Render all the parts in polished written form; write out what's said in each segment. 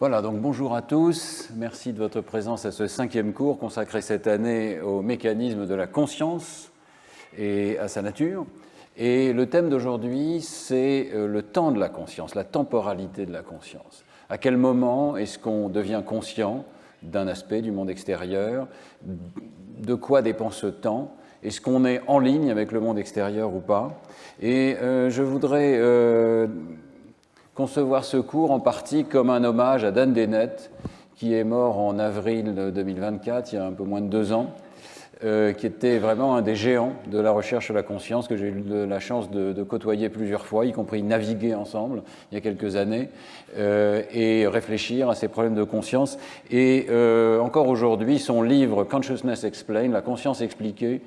Voilà, donc bonjour à tous. Merci de votre présence à ce 5e cours consacré cette année au mécanisme de la conscience et à sa nature. Et le thème d'aujourd'hui, c'est le temps de la conscience, la temporalité de la conscience. À quel moment est-ce qu'on devient conscient d'un aspect du monde extérieur? De quoi dépend ce temps? Est-ce qu'on est en ligne avec le monde extérieur ou pas? Et je voudrais concevoir ce cours en partie comme un hommage à Dan Dennett, qui est mort en avril 2024, il y a un peu moins de 2 ans, qui était vraiment un des géants de la recherche sur la conscience, que j'ai eu la chance de côtoyer plusieurs fois, y compris naviguer ensemble il y a quelques années, et réfléchir à ces problèmes de conscience. Et encore aujourd'hui, son livre « Consciousness Explained », La conscience expliquée,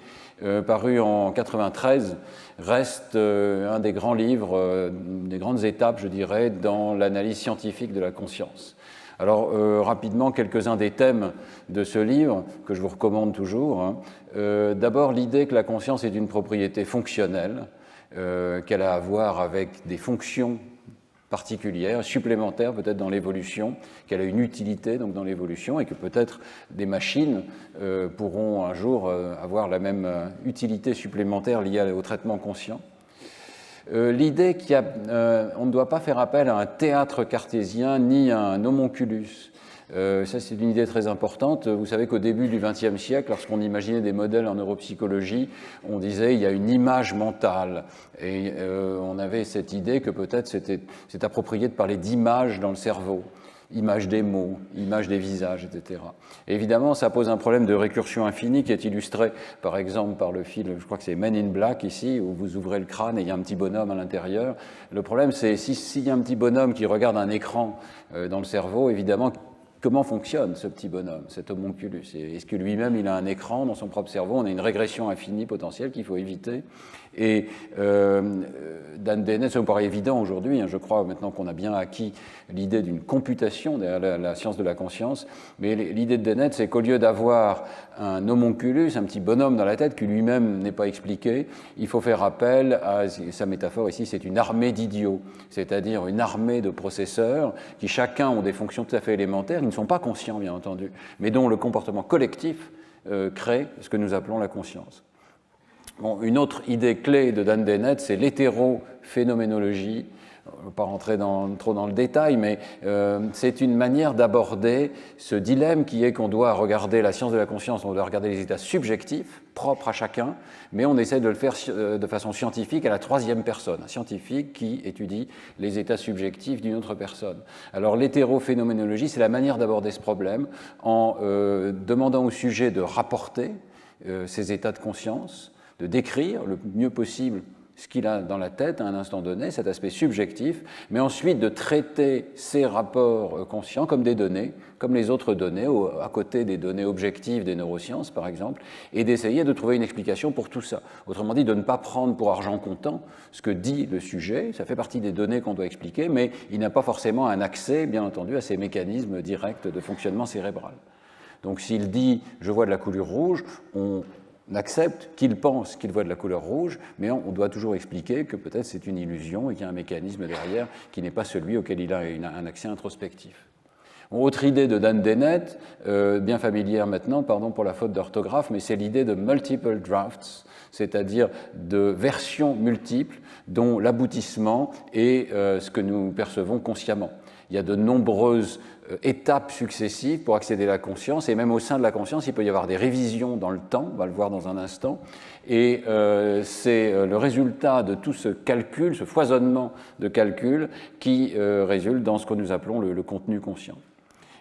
paru en 93, reste un des grands livres, des grandes étapes, je dirais, dans l'analyse scientifique de la conscience. Alors, rapidement, quelques-uns des thèmes de ce livre, que je vous recommande toujours. D'abord, l'idée que la conscience est une propriété fonctionnelle, qu'elle a à voir avec des fonctions particulière, supplémentaire peut-être dans l'évolution, qu'elle a une utilité donc dans l'évolution et que peut-être des machines pourront un jour avoir la même utilité supplémentaire liée au traitement conscient. L'idée qu'on ne doit pas faire appel à un théâtre cartésien ni à un homonculus. Ça, c'est une idée très importante. Vous savez qu'au début du XXe siècle, lorsqu'on imaginait des modèles en neuropsychologie, on disait il y a une image mentale. Et on avait cette idée que peut-être c'est approprié de parler d'image dans le cerveau. Image des mots, image des visages, etc. Et évidemment, ça pose un problème de récursion infinie qui est illustré, par exemple, par le film, je crois que c'est Men in Black ici, où vous ouvrez le crâne et il y a un petit bonhomme à l'intérieur. Le problème, c'est s'il y a un petit bonhomme qui regarde un écran dans le cerveau, évidemment, comment fonctionne ce petit bonhomme, cet homonculus? Est-ce que lui-même, il a un écran dans son propre cerveau? On a une régression infinie potentielle qu'il faut éviter. Et Dan Dennett, ça me paraît évident aujourd'hui, je crois maintenant qu'on a bien acquis l'idée d'une computation derrière la science de la conscience, mais l'idée de Dennett, c'est qu'au lieu d'avoir un homonculus, un petit bonhomme dans la tête qui lui-même n'est pas expliqué, il faut faire appel à, sa métaphore ici, c'est une armée d'idiots, c'est-à-dire une armée de processeurs qui chacun ont des fonctions tout à fait élémentaires, ils ne sont pas conscients bien entendu, mais dont le comportement collectif crée ce que nous appelons la conscience. Bon, une autre idée clé de Dan Dennett, c'est l'hétérophénoménologie. Je ne vais pas rentrer trop dans le détail, mais c'est une manière d'aborder ce dilemme qui est qu'on doit regarder la science de la conscience, on doit regarder les états subjectifs, propres à chacun, mais on essaie de le faire de façon scientifique à la 3e personne, un scientifique qui étudie les états subjectifs d'une autre personne. Alors l'hétérophénoménologie, c'est la manière d'aborder ce problème en demandant au sujet de rapporter ses états de conscience, de décrire le mieux possible ce qu'il a dans la tête à un instant donné, cet aspect subjectif, mais ensuite de traiter ces rapports conscients comme des données, comme les autres données, à côté des données objectives des neurosciences par exemple, et d'essayer de trouver une explication pour tout ça. Autrement dit, de ne pas prendre pour argent comptant ce que dit le sujet, ça fait partie des données qu'on doit expliquer, mais il n'a pas forcément un accès, bien entendu, à ces mécanismes directs de fonctionnement cérébral. Donc s'il dit « je vois de la couleur rouge », on accepte qu'il pense qu'il voit de la couleur rouge, mais on doit toujours expliquer que peut-être c'est une illusion et qu'il y a un mécanisme derrière qui n'est pas celui auquel il a un accès introspectif. Bon, autre idée de Dan Dennett, bien familière maintenant, pardon pour la faute d'orthographe, mais c'est l'idée de multiple drafts, c'est-à-dire de versions multiples dont l'aboutissement est ce que nous percevons consciemment. Il y a de nombreuses étapes successives pour accéder à la conscience, et même au sein de la conscience, il peut y avoir des révisions dans le temps, on va le voir dans un instant, et c'est le résultat de tout ce calcul, ce foisonnement de calculs qui résulte dans ce que nous appelons le contenu conscient.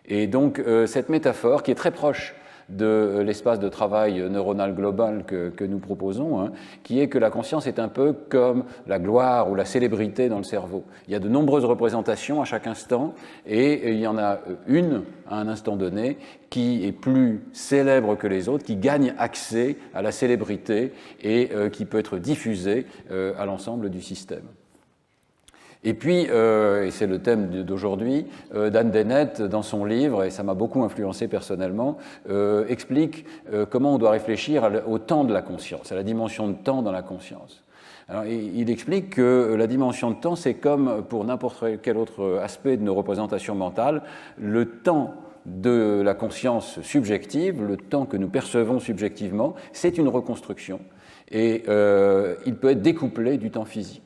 Et donc cette métaphore qui est très proche de l'espace de travail neuronal global que nous proposons, qui est que la conscience est un peu comme la gloire ou la célébrité dans le cerveau. Il y a de nombreuses représentations à chaque instant, et il y en a une à un instant donné qui est plus célèbre que les autres, qui gagne accès à la célébrité et qui peut être diffusée à l'ensemble du système. Et puis, et c'est le thème d'aujourd'hui, Dan Dennett, dans son livre, et ça m'a beaucoup influencé personnellement, explique comment on doit réfléchir au temps de la conscience, à la dimension de temps dans la conscience. Alors, il explique que la dimension de temps, c'est comme pour n'importe quel autre aspect de nos représentations mentales, le temps de la conscience subjective, le temps que nous percevons subjectivement, c'est une reconstruction, et il peut être découplé du temps physique.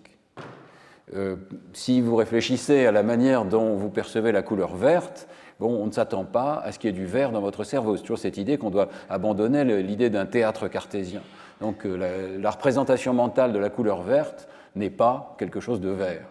Si vous réfléchissez à la manière dont vous percevez la couleur verte, bon, on ne s'attend pas à ce qu'il y ait du vert dans votre cerveau. C'est toujours cette idée qu'on doit abandonner l'idée d'un théâtre cartésien. Donc la représentation mentale de la couleur verte n'est pas quelque chose de vert.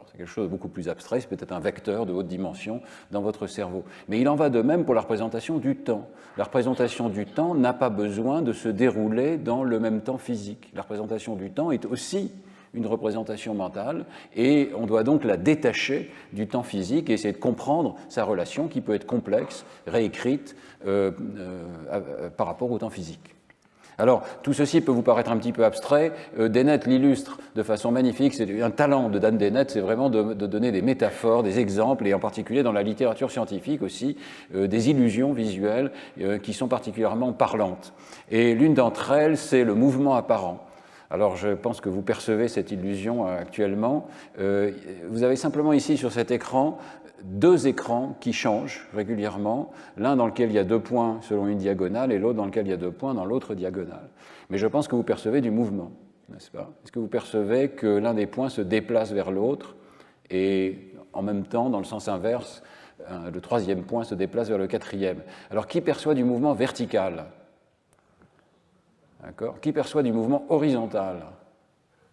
C'est quelque chose de beaucoup plus abstrait, c'est peut-être un vecteur de haute dimension dans votre cerveau. Mais il en va de même pour la représentation du temps. La représentation du temps n'a pas besoin de se dérouler dans le même temps physique. La représentation du temps est aussi une représentation mentale, et on doit donc la détacher du temps physique et essayer de comprendre sa relation qui peut être complexe, réécrite par rapport au temps physique. Alors, tout ceci peut vous paraître un petit peu abstrait. Dennett l'illustre de façon magnifique. C'est un talent de Dan Dennett, c'est vraiment de donner des métaphores, des exemples, et en particulier dans la littérature scientifique aussi, des illusions visuelles qui sont particulièrement parlantes. Et l'une d'entre elles, c'est le mouvement apparent. Alors, je pense que vous percevez cette illusion actuellement. Vous avez simplement ici sur cet écran deux écrans qui changent régulièrement, l'un dans lequel il y a 2 points selon une diagonale et l'autre dans lequel il y a 2 points dans l'autre diagonale. Mais je pense que vous percevez du mouvement, n'est-ce pas? Est-ce que vous percevez que l'un des points se déplace vers l'autre et en même temps, dans le sens inverse, le 3e point se déplace vers le 4e? Alors, qui perçoit du mouvement vertical? D'accord? Qui perçoit du mouvement horizontal?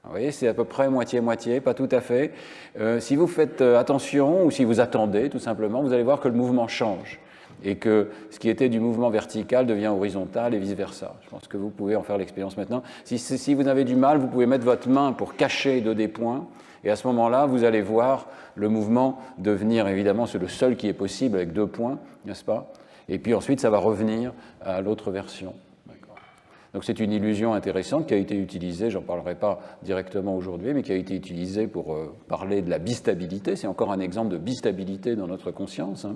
Vous voyez, c'est à peu près moitié-moitié, pas tout à fait. Si vous faites attention ou si vous attendez, tout simplement, vous allez voir que le mouvement change et que ce qui était du mouvement vertical devient horizontal et vice-versa. Je pense que vous pouvez en faire l'expérience maintenant. Si vous avez du mal, vous pouvez mettre votre main pour cacher 2 des points et à ce moment-là, vous allez voir le mouvement devenir, évidemment, c'est le seul qui est possible avec 2 points, n'est-ce pas? Et puis ensuite, ça va revenir à l'autre version. Donc c'est une illusion intéressante qui a été utilisée, j'en parlerai pas directement aujourd'hui, mais qui a été utilisée pour parler de la bistabilité. C'est encore un exemple de bistabilité dans notre conscience. Hein.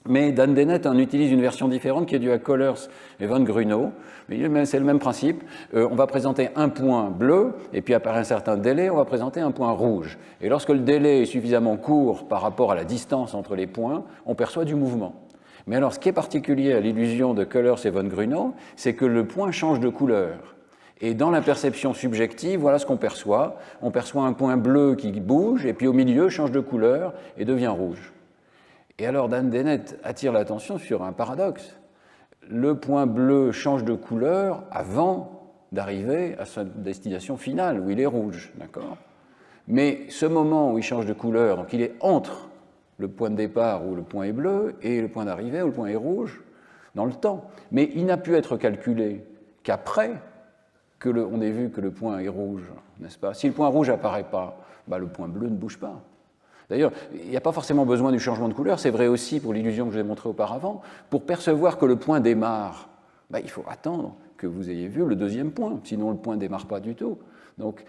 Mais Dan Dennett en utilise une version différente qui est due à Köhlers et von Grünow. Mais c'est le même principe. On va présenter un point bleu, et puis après un certain délai, on va présenter un point rouge. Et lorsque le délai est suffisamment court par rapport à la distance entre les points, on perçoit du mouvement. Mais alors, ce qui est particulier à l'illusion de Köhlers et von Grünow, c'est que le point change de couleur. Et dans la perception subjective, voilà ce qu'on perçoit. On perçoit un point bleu qui bouge, et puis au milieu, change de couleur et devient rouge. Et alors, Dan Dennett attire l'attention sur un paradoxe. Le point bleu change de couleur avant d'arriver à sa destination finale, où il est rouge, d'accord? Mais ce moment où il change de couleur, donc il est entre le point de départ où le point est bleu et le point d'arrivée où le point est rouge dans le temps. Mais il n'a pu être calculé qu'après qu'on ait vu que le point est rouge, n'est-ce pas? Si le point rouge n'apparaît pas, le point bleu ne bouge pas. D'ailleurs, il n'y a pas forcément besoin du changement de couleur, c'est vrai aussi pour l'illusion que je vous ai montrée auparavant. Pour percevoir que le point démarre, il faut attendre que vous ayez vu le 2e point, sinon le point ne démarre pas du tout. Donc,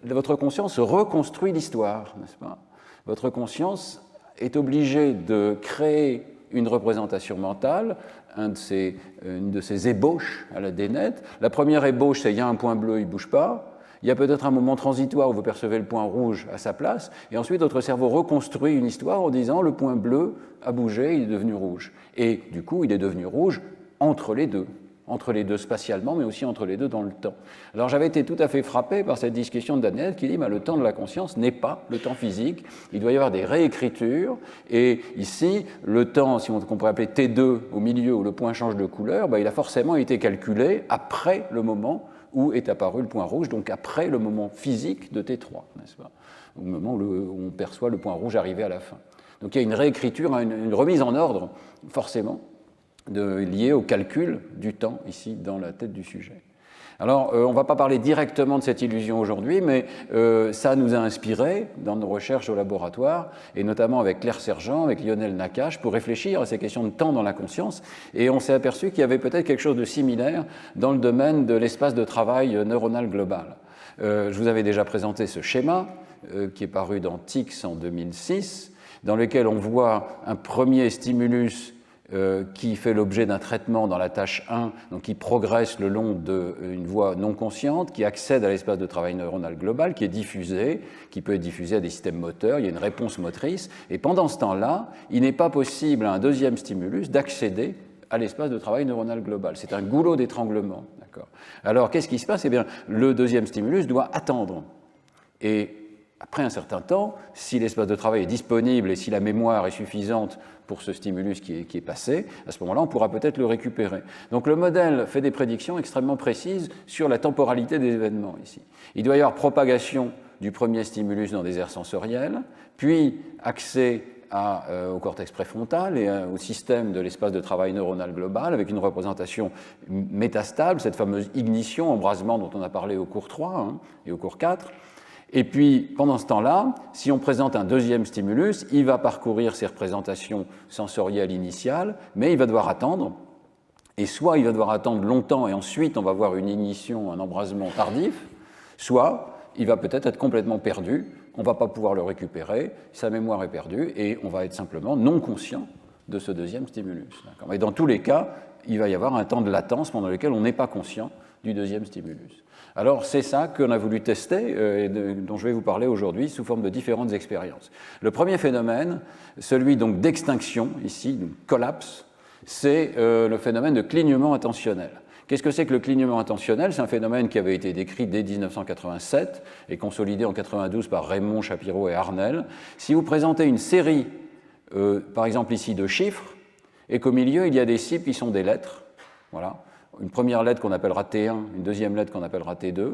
votre conscience reconstruit l'histoire, n'est-ce pas? Votre conscience est obligé de créer une représentation mentale, une de ces ébauches à la Dennett. La première ébauche, c'est il y a un point bleu, il ne bouge pas. Il y a peut-être un moment transitoire où vous percevez le point rouge à sa place, et ensuite votre cerveau reconstruit une histoire en disant le point bleu a bougé, il est devenu rouge. Et du coup, il est devenu rouge entre les deux spatialement, mais aussi entre les deux dans le temps. Alors j'avais été tout à fait frappé par cette discussion de Dan Dennett qui dit le temps de la conscience n'est pas le temps physique, il doit y avoir des réécritures, et ici, le temps, qu'on pourrait appeler T2 au milieu où le point change de couleur, il a forcément été calculé après le moment où est apparu le point rouge, donc après le moment physique de T3, n'est-ce pas? Au moment où on perçoit le point rouge arriver à la fin. Donc il y a une réécriture, une remise en ordre, forcément, liée au calcul du temps, ici, dans la tête du sujet. Alors, on ne va pas parler directement de cette illusion aujourd'hui, mais ça nous a inspiré dans nos recherches au laboratoire, et notamment avec Claire Sergent, avec Lionel Nakache, pour réfléchir à ces questions de temps dans la conscience, et on s'est aperçu qu'il y avait peut-être quelque chose de similaire dans le domaine de l'espace de travail neuronal global. Je vous avais déjà présenté ce schéma qui est paru dans TICS en 2006, dans lequel on voit un premier stimulus qui fait l'objet d'un traitement dans la tâche 1, donc qui progresse le long d'une voie non consciente, qui accède à l'espace de travail neuronal global, qui est diffusé, qui peut être diffusé à des systèmes moteurs, il y a une réponse motrice, et pendant ce temps-là, il n'est pas possible à un deuxième stimulus d'accéder à l'espace de travail neuronal global. C'est un goulot d'étranglement. Alors, qu'est-ce qui se passe? Eh bien, le deuxième stimulus doit attendre. Et après un certain temps, si l'espace de travail est disponible et si la mémoire est suffisante pour ce stimulus qui est passé, à ce moment-là, on pourra peut-être le récupérer. Donc le modèle fait des prédictions extrêmement précises sur la temporalité des événements ici. Il doit y avoir propagation du premier stimulus dans des aires sensorielles, puis accès au cortex préfrontal et au système de l'espace de travail neuronal global avec une représentation métastable, cette fameuse ignition, embrasement dont on a parlé au cours 3 et au cours 4. Et puis, pendant ce temps-là, si on présente un deuxième stimulus, il va parcourir ces représentations sensorielles initiales, mais il va devoir attendre. Et soit il va devoir attendre longtemps et ensuite on va voir une ignition, un embrasement tardif, soit il va peut-être être complètement perdu, on ne va pas pouvoir le récupérer, sa mémoire est perdue et on va être simplement non conscient de ce deuxième stimulus. Et dans tous les cas, il va y avoir un temps de latence pendant lequel on n'est pas conscient du deuxième stimulus. Alors c'est ça qu'on a voulu tester et dont je vais vous parler aujourd'hui sous forme de différentes expériences. Le premier phénomène, celui donc d'extinction, ici, de collapse, c'est le phénomène de clignement intentionnel. Qu'est-ce que c'est que le clignement intentionnel? C'est un phénomène qui avait été décrit dès 1987 et consolidé en 1992 par Raymond, Shapiro et Arnell. Si vous présentez une série, par exemple ici, de chiffres, et qu'au milieu, il y a des cibles qui sont des lettres, voilà, une première lettre qu'on appellera T1, une deuxième lettre qu'on appellera T2,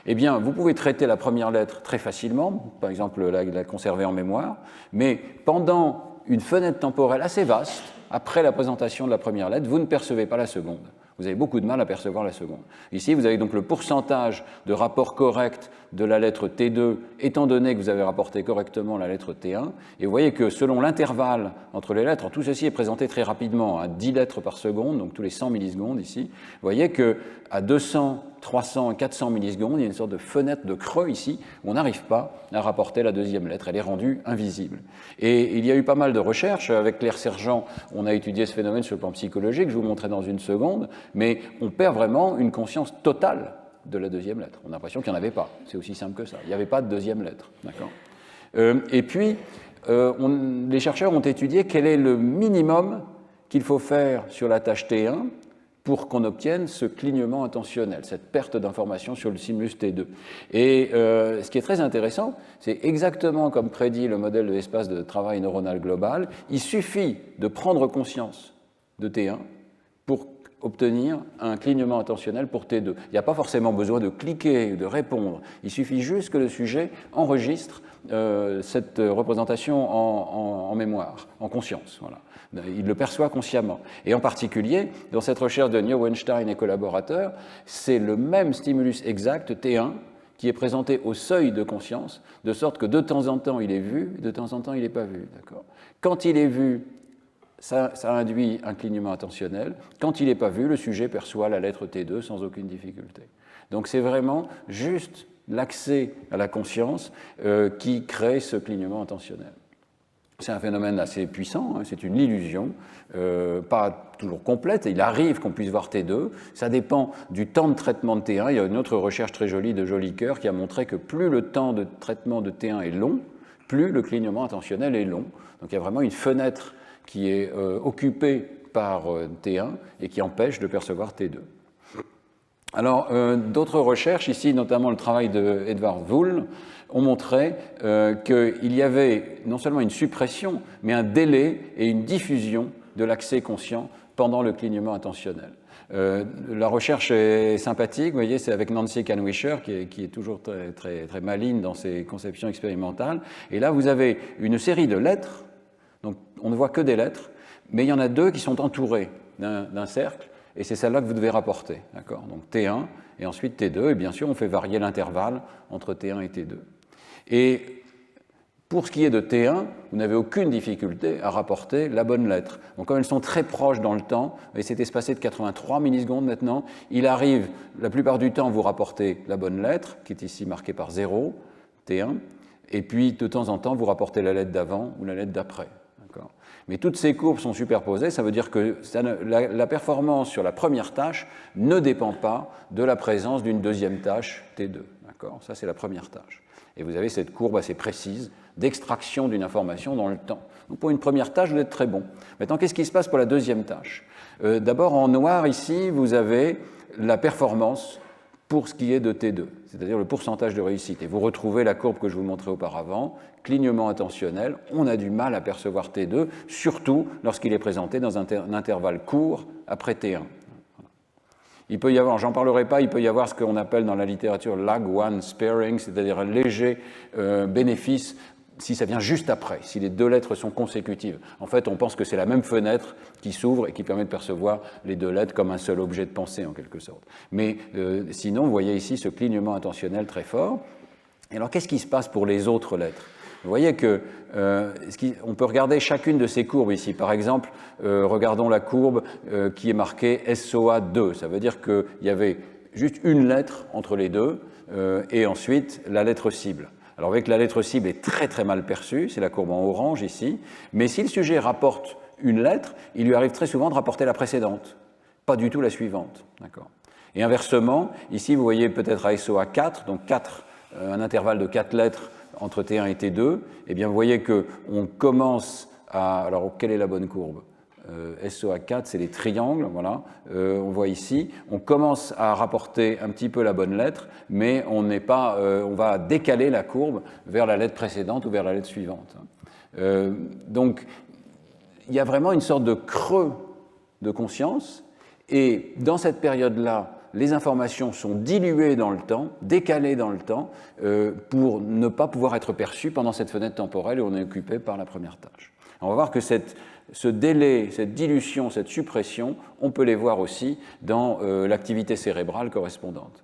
eh bien, vous pouvez traiter la première lettre très facilement, par exemple la conserver en mémoire, mais pendant une fenêtre temporelle assez vaste, après la présentation de la première lettre, vous ne percevez pas la seconde. Vous avez beaucoup de mal à percevoir la seconde. Ici, vous avez donc le pourcentage de rapport correct de la lettre T2, étant donné que vous avez rapporté correctement la lettre T1. Et vous voyez que selon l'intervalle entre les lettres, tout ceci est présenté très rapidement, à 10 lettres par seconde, donc tous les 100 millisecondes ici. Vous voyez qu'à 200, 300 et 400 millisecondes, il y a une sorte de fenêtre de creux ici, où on n'arrive pas à rapporter la deuxième lettre. Elle est rendue invisible. Et il y a eu pas mal de recherches. Avec Claire Sergent, on a étudié ce phénomène sur le plan psychologique, je vous montrerai dans une seconde, mais on perd vraiment une conscience totale de la deuxième lettre. On a l'impression qu'il n'y en avait pas. C'est aussi simple que ça. Il n'y avait pas de deuxième lettre. D'accord. Et puis, les chercheurs ont étudié quel est le minimum qu'il faut faire sur la tâche T1 pour qu'on obtienne ce clignement intentionnel, cette perte d'information sur le stimulus T2. Et ce qui est très intéressant, c'est exactement comme prédit le modèle de l'espace de travail neuronal global, il suffit de prendre conscience de T1 pour obtenir un clignement intentionnel pour T2. Il n'y a pas forcément besoin de cliquer ou de répondre, il suffit juste que le sujet enregistre cette représentation en mémoire, en conscience. Voilà. Il le perçoit consciemment. Et en particulier, dans cette recherche de Neuenstein et collaborateurs, c'est le même stimulus exact, T1, qui est présenté au seuil de conscience, de sorte que de temps en temps il est vu, de temps en temps il n'est pas vu. Quand il est vu, ça induit un clignement intentionnel. Quand il n'est pas vu, le sujet perçoit la lettre T2 sans aucune difficulté. Donc c'est vraiment juste l'accès à la conscience qui crée ce clignement intentionnel. C'est un phénomène assez puissant, c'est une illusion, pas toujours complète. Il arrive qu'on puisse voir T2, ça dépend du temps de traitement de T1. Il y a une autre recherche très jolie de Jolicoeur qui a montré que plus le temps de traitement de T1 est long, plus le clignement intentionnel est long. Donc il y a vraiment une fenêtre qui est occupée par T1 et qui empêche de percevoir T2. Alors, d'autres recherches, ici notamment le travail de Edvard Wohl, ont montré qu'il y avait non seulement une suppression, mais un délai et une diffusion de l'accès conscient pendant le clignement intentionnel. La recherche est sympathique, vous voyez, c'est avec Nancy Kanwisher, qui est toujours très maligne dans ses conceptions expérimentales. Et là, vous avez une série de lettres, donc on ne voit que des lettres, mais il y en a deux qui sont entourées d'un cercle, et c'est celle-là que vous devez rapporter. D'accord ? Donc T1 et ensuite T2, et bien sûr on fait varier l'intervalle entre T1 et T2. Et Pour ce qui est de T1, vous n'avez aucune difficulté à rapporter la bonne lettre. Donc comme elles sont très proches dans le temps, et c'est espacé de 83 millisecondes maintenant, il arrive, la plupart du temps, vous rapportez la bonne lettre, qui est ici marquée par 0, T1, et puis de temps en temps, vous rapportez la lettre d'avant ou la lettre d'après. Mais toutes ces courbes sont superposées, ça veut dire que la performance sur la première tâche ne dépend pas de la présence d'une deuxième tâche T2. Ça, c'est la première tâche. Et vous avez cette courbe assez précise d'extraction d'une information dans le temps. Donc pour une première tâche, vous êtes très bon. Maintenant, qu'est-ce qui se passe pour la deuxième tâche? D'abord, en noir, ici, vous avez la performance pour ce qui est de T2, c'est-à-dire le pourcentage de réussite. Et vous retrouvez la courbe que je vous montrais auparavant, clignement intentionnel, on a du mal à percevoir T2, surtout lorsqu'il est présenté dans un intervalle court après T1. Il peut y avoir, j'en parlerai pas, il peut y avoir ce qu'on appelle dans la littérature lag one sparing, c'est-à-dire un léger bénéfice si ça vient juste après, si les deux lettres sont consécutives. En fait, on pense que c'est la même fenêtre qui s'ouvre et qui permet de percevoir les deux lettres comme un seul objet de pensée, en quelque sorte. Mais sinon, vous voyez ici ce clignement intentionnel très fort. Et alors, qu'est-ce qui se passe pour les autres lettres? Vous voyez que on peut regarder chacune de ces courbes ici. Par exemple, regardons la courbe qui est marquée SOA2. Ça veut dire qu'il y avait juste une lettre entre les deux et ensuite la lettre cible. Alors, vous voyez que la lettre cible est très très mal perçue, c'est la courbe en orange ici, mais si le sujet rapporte une lettre, il lui arrive très souvent de rapporter la précédente, pas du tout la suivante. Et inversement, ici vous voyez peut-être à SOA4, donc un intervalle de 4 lettres entre T1 et T2, eh bien vous voyez qu'on commence à... Alors, quelle est la bonne courbe? SOA4, c'est les triangles, voilà. On voit ici, on commence à rapporter un petit peu la bonne lettre, mais on va décaler la courbe vers la lettre précédente ou vers la lettre suivante. Donc, il y a vraiment une sorte de creux de conscience, et dans cette période-là, les informations sont diluées dans le temps, décalées dans le temps, pour ne pas pouvoir être perçues pendant cette fenêtre temporelle où on est occupé par la première tâche. On va voir que ce délai, cette dilution, cette suppression, on peut les voir aussi dans l'activité cérébrale correspondante.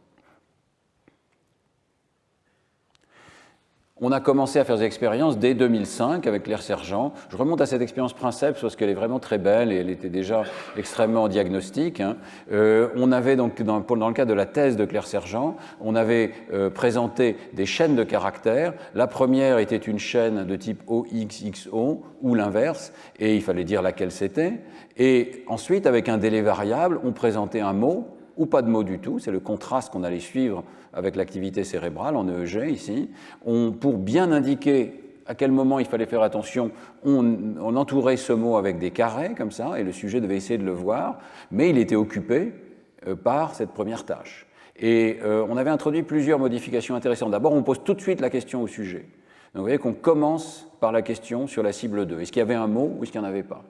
On a commencé à faire des expériences dès 2005 avec Claire Sergent. Je remonte à cette expérience Princeps parce qu'elle est vraiment très belle et elle était déjà extrêmement diagnostique. On avait donc, dans le cadre de la thèse de Claire Sergent, on avait présenté des chaînes de caractères. La première était une chaîne de type OXXO ou l'inverse, et il fallait dire laquelle c'était. Et ensuite, avec un délai variable, on présentait un mot ou pas de mot du tout, c'est le contraste qu'on allait suivre avec l'activité cérébrale en EEG ici. Pour bien indiquer à quel moment il fallait faire attention, on entourait ce mot avec des carrés comme ça, et le sujet devait essayer de le voir, mais il était occupé par cette première tâche. Et on avait introduit plusieurs modifications intéressantes. D'abord, on pose tout de suite la question au sujet. Donc vous voyez qu'on commence par la question sur la cible 2. Est-ce qu'il y avait un mot ou est-ce qu'il n'y en avait pas?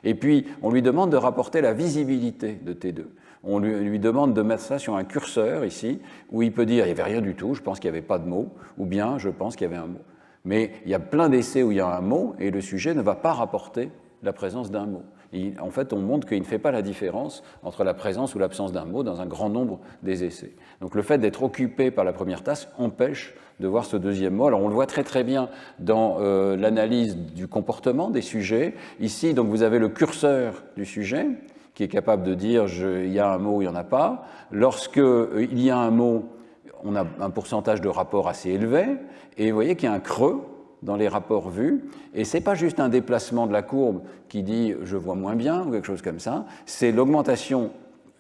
Et puis, on lui demande de rapporter la visibilité de T2. On lui demande de mettre ça sur un curseur ici, où il peut dire « il n'y avait rien du tout, je pense qu'il n'y avait pas de mot » ou bien « je pense qu'il y avait un mot ». Mais il y a plein d'essais où il y a un mot et le sujet ne va pas rapporter la présence d'un mot. En fait, on montre qu'il ne fait pas la différence entre la présence ou l'absence d'un mot dans un grand nombre des essais. Donc le fait d'être occupé par la première tâche empêche de voir ce deuxième mot. Alors on le voit très très bien dans l'analyse du comportement des sujets. Ici, donc, vous avez le curseur du sujet qui est capable de dire il y a un mot ou il n'y en a pas. Lorsqu'il y a un mot, on a un pourcentage de rapport assez élevé, et vous voyez qu'il y a un creux dans les rapports vus, et ce n'est pas juste un déplacement de la courbe qui dit « je vois moins bien » ou quelque chose comme ça, c'est l'augmentation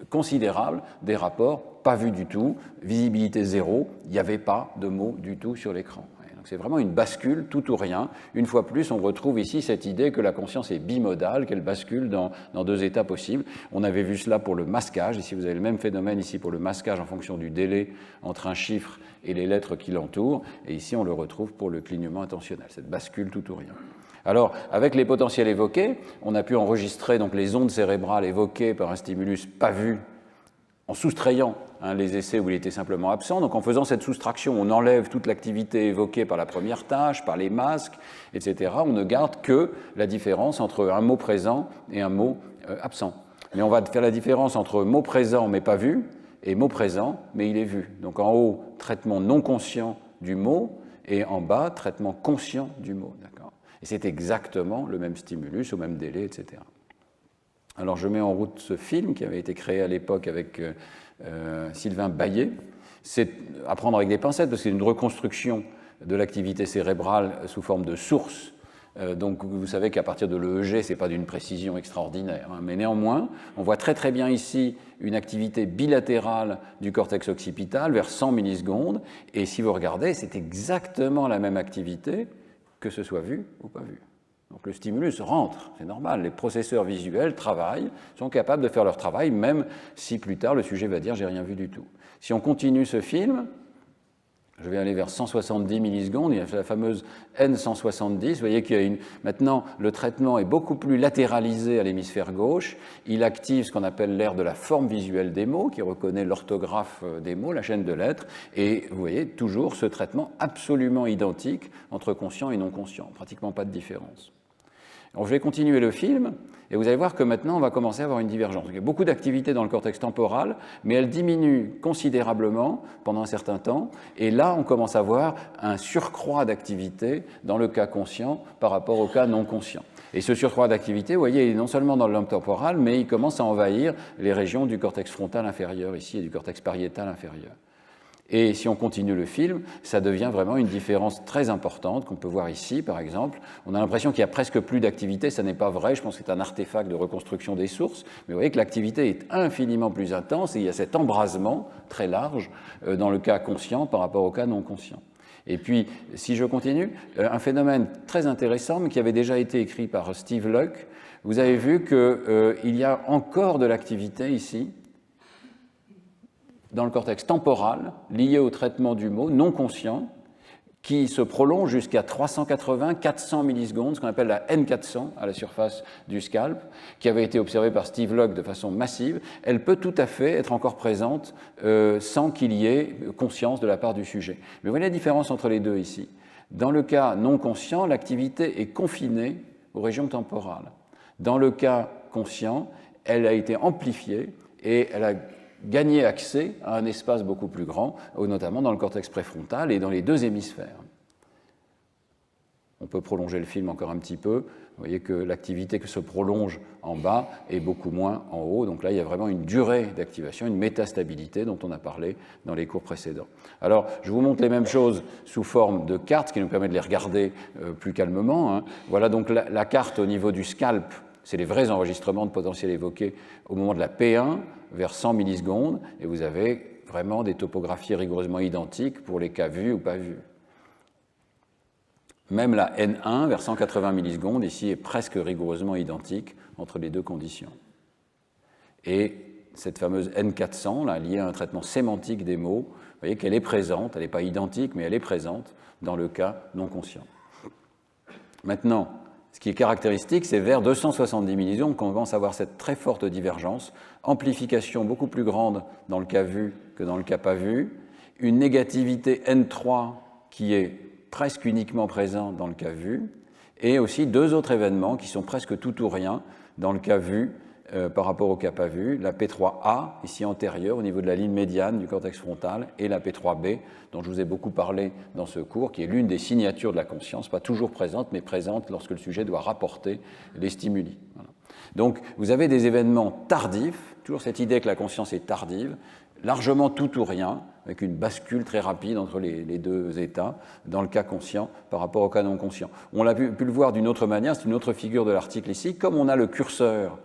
considérable des rapports, pas vus du tout, visibilité zéro, il n'y avait pas de mots du tout sur l'écran. C'est vraiment une bascule, tout ou rien. Une fois plus, on retrouve ici cette idée que la conscience est bimodale, qu'elle bascule dans deux états possibles. On avait vu cela pour le masquage. Ici, vous avez le même phénomène ici pour le masquage en fonction du délai entre un chiffre et les lettres qui l'entourent. Et ici, on le retrouve pour le clignement intentionnel, cette bascule tout ou rien. Alors, avec les potentiels évoqués, on a pu enregistrer donc, les ondes cérébrales évoquées par un stimulus pas vu en soustrayant les essais où il était simplement absent. Donc en faisant cette soustraction, on enlève toute l'activité évoquée par la première tâche, par les masques, etc. On ne garde que la différence entre un mot présent et un mot absent. Mais on va faire la différence entre mot présent mais pas vu et mot présent mais il est vu. Donc en haut, traitement non conscient du mot, et en bas, traitement conscient du mot. Et c'est exactement le même stimulus, au même délai, etc. Alors je mets en route ce film qui avait été créé à l'époque avec Sylvain Baillet. C'est à prendre avec des pincettes parce que c'est une reconstruction de l'activité cérébrale sous forme de source. Donc vous savez qu'à partir de l'EEG, ce n'est pas d'une précision extraordinaire. Mais néanmoins, on voit très très bien ici une activité bilatérale du cortex occipital vers 100 millisecondes. Et si vous regardez, c'est exactement la même activité que ce soit vu ou pas vu. Donc le stimulus rentre, c'est normal. Les processeurs visuels travaillent, sont capables de faire leur travail, même si plus tard le sujet va dire « j'ai rien vu du tout ». Si on continue ce film, je vais aller vers 170 millisecondes, il y a la fameuse N170, vous voyez qu'il y a maintenant le traitement est beaucoup plus latéralisé à l'hémisphère gauche, il active ce qu'on appelle l'aire de la forme visuelle des mots, qui reconnaît l'orthographe des mots, la chaîne de lettres, et vous voyez toujours ce traitement absolument identique entre conscient et non conscient, pratiquement pas de différence. Alors, je vais continuer le film, et vous allez voir que maintenant, on va commencer à avoir une divergence. Il y a beaucoup d'activité dans le cortex temporal, mais elle diminue considérablement pendant un certain temps, et là, on commence à voir un surcroît d'activité dans le cas conscient par rapport au cas non conscient. Et ce surcroît d'activité, vous voyez, il est non seulement dans le lobe temporal, mais il commence à envahir les régions du cortex frontal inférieur ici et du cortex pariétal inférieur. Et si on continue le film, ça devient vraiment une différence très importante qu'on peut voir ici, par exemple. On a l'impression qu'il n'y a presque plus d'activité, ça n'est pas vrai, je pense que c'est un artefact de reconstruction des sources, mais vous voyez que l'activité est infiniment plus intense et il y a cet embrasement très large dans le cas conscient par rapport au cas non conscient. Et puis, si je continue, un phénomène très intéressant, mais qui avait déjà été écrit par Steve Luck, vous avez vu qu'il y a encore de l'activité ici, dans le cortex temporal, lié au traitement du mot non conscient, qui se prolonge jusqu'à 380-400 millisecondes, ce qu'on appelle la N400 à la surface du scalp, qui avait été observée par Steve Luck de façon massive. Elle peut tout à fait être encore présente sans qu'il y ait conscience de la part du sujet. Mais vous voyez la différence entre les deux ici. Dans le cas non conscient, l'activité est confinée aux régions temporales. Dans le cas conscient, elle a été amplifiée et elle a gagner accès à un espace beaucoup plus grand, notamment dans le cortex préfrontal et dans les deux hémisphères. On peut prolonger le film encore un petit peu. Vous voyez que l'activité que se prolonge en bas est beaucoup moins en haut. Donc là, il y a vraiment une durée d'activation, une métastabilité dont on a parlé dans les cours précédents. Alors, je vous montre les mêmes choses sous forme de carte, ce qui nous permet de les regarder plus calmement. Voilà donc la carte au niveau du scalp. C'est les vrais enregistrements de potentiel évoqués au moment de la P1 vers 100 millisecondes, et vous avez vraiment des topographies rigoureusement identiques pour les cas vus ou pas vus. Même la N1 vers 180 millisecondes, ici, est presque rigoureusement identique entre les deux conditions. Et cette fameuse N400, là, liée à un traitement sémantique des mots, vous voyez qu'elle est présente, elle n'est pas identique, mais elle est présente dans le cas non conscient. Maintenant, ce qui est caractéristique, c'est vers 270 millisecondes qu'on commence à avoir cette très forte divergence, amplification beaucoup plus grande dans le cas vu que dans le cas pas vu, une négativité N3 qui est presque uniquement présente dans le cas vu, et aussi deux autres événements qui sont presque tout ou rien dans le cas vu par rapport au cas pas vu, la P3A, ici antérieure au niveau de la ligne médiane du cortex frontal, et la P3B, dont je vous ai beaucoup parlé dans ce cours, qui est l'une des signatures de la conscience, pas toujours présente, mais présente lorsque le sujet doit rapporter les stimuli. Voilà. Donc, vous avez des événements tardifs, toujours cette idée que la conscience est tardive, largement tout ou rien, avec une bascule très rapide entre les deux états, dans le cas conscient par rapport au cas non conscient. On l'a pu le voir d'une autre manière, c'est une autre figure de l'article ici, comme on a le curseur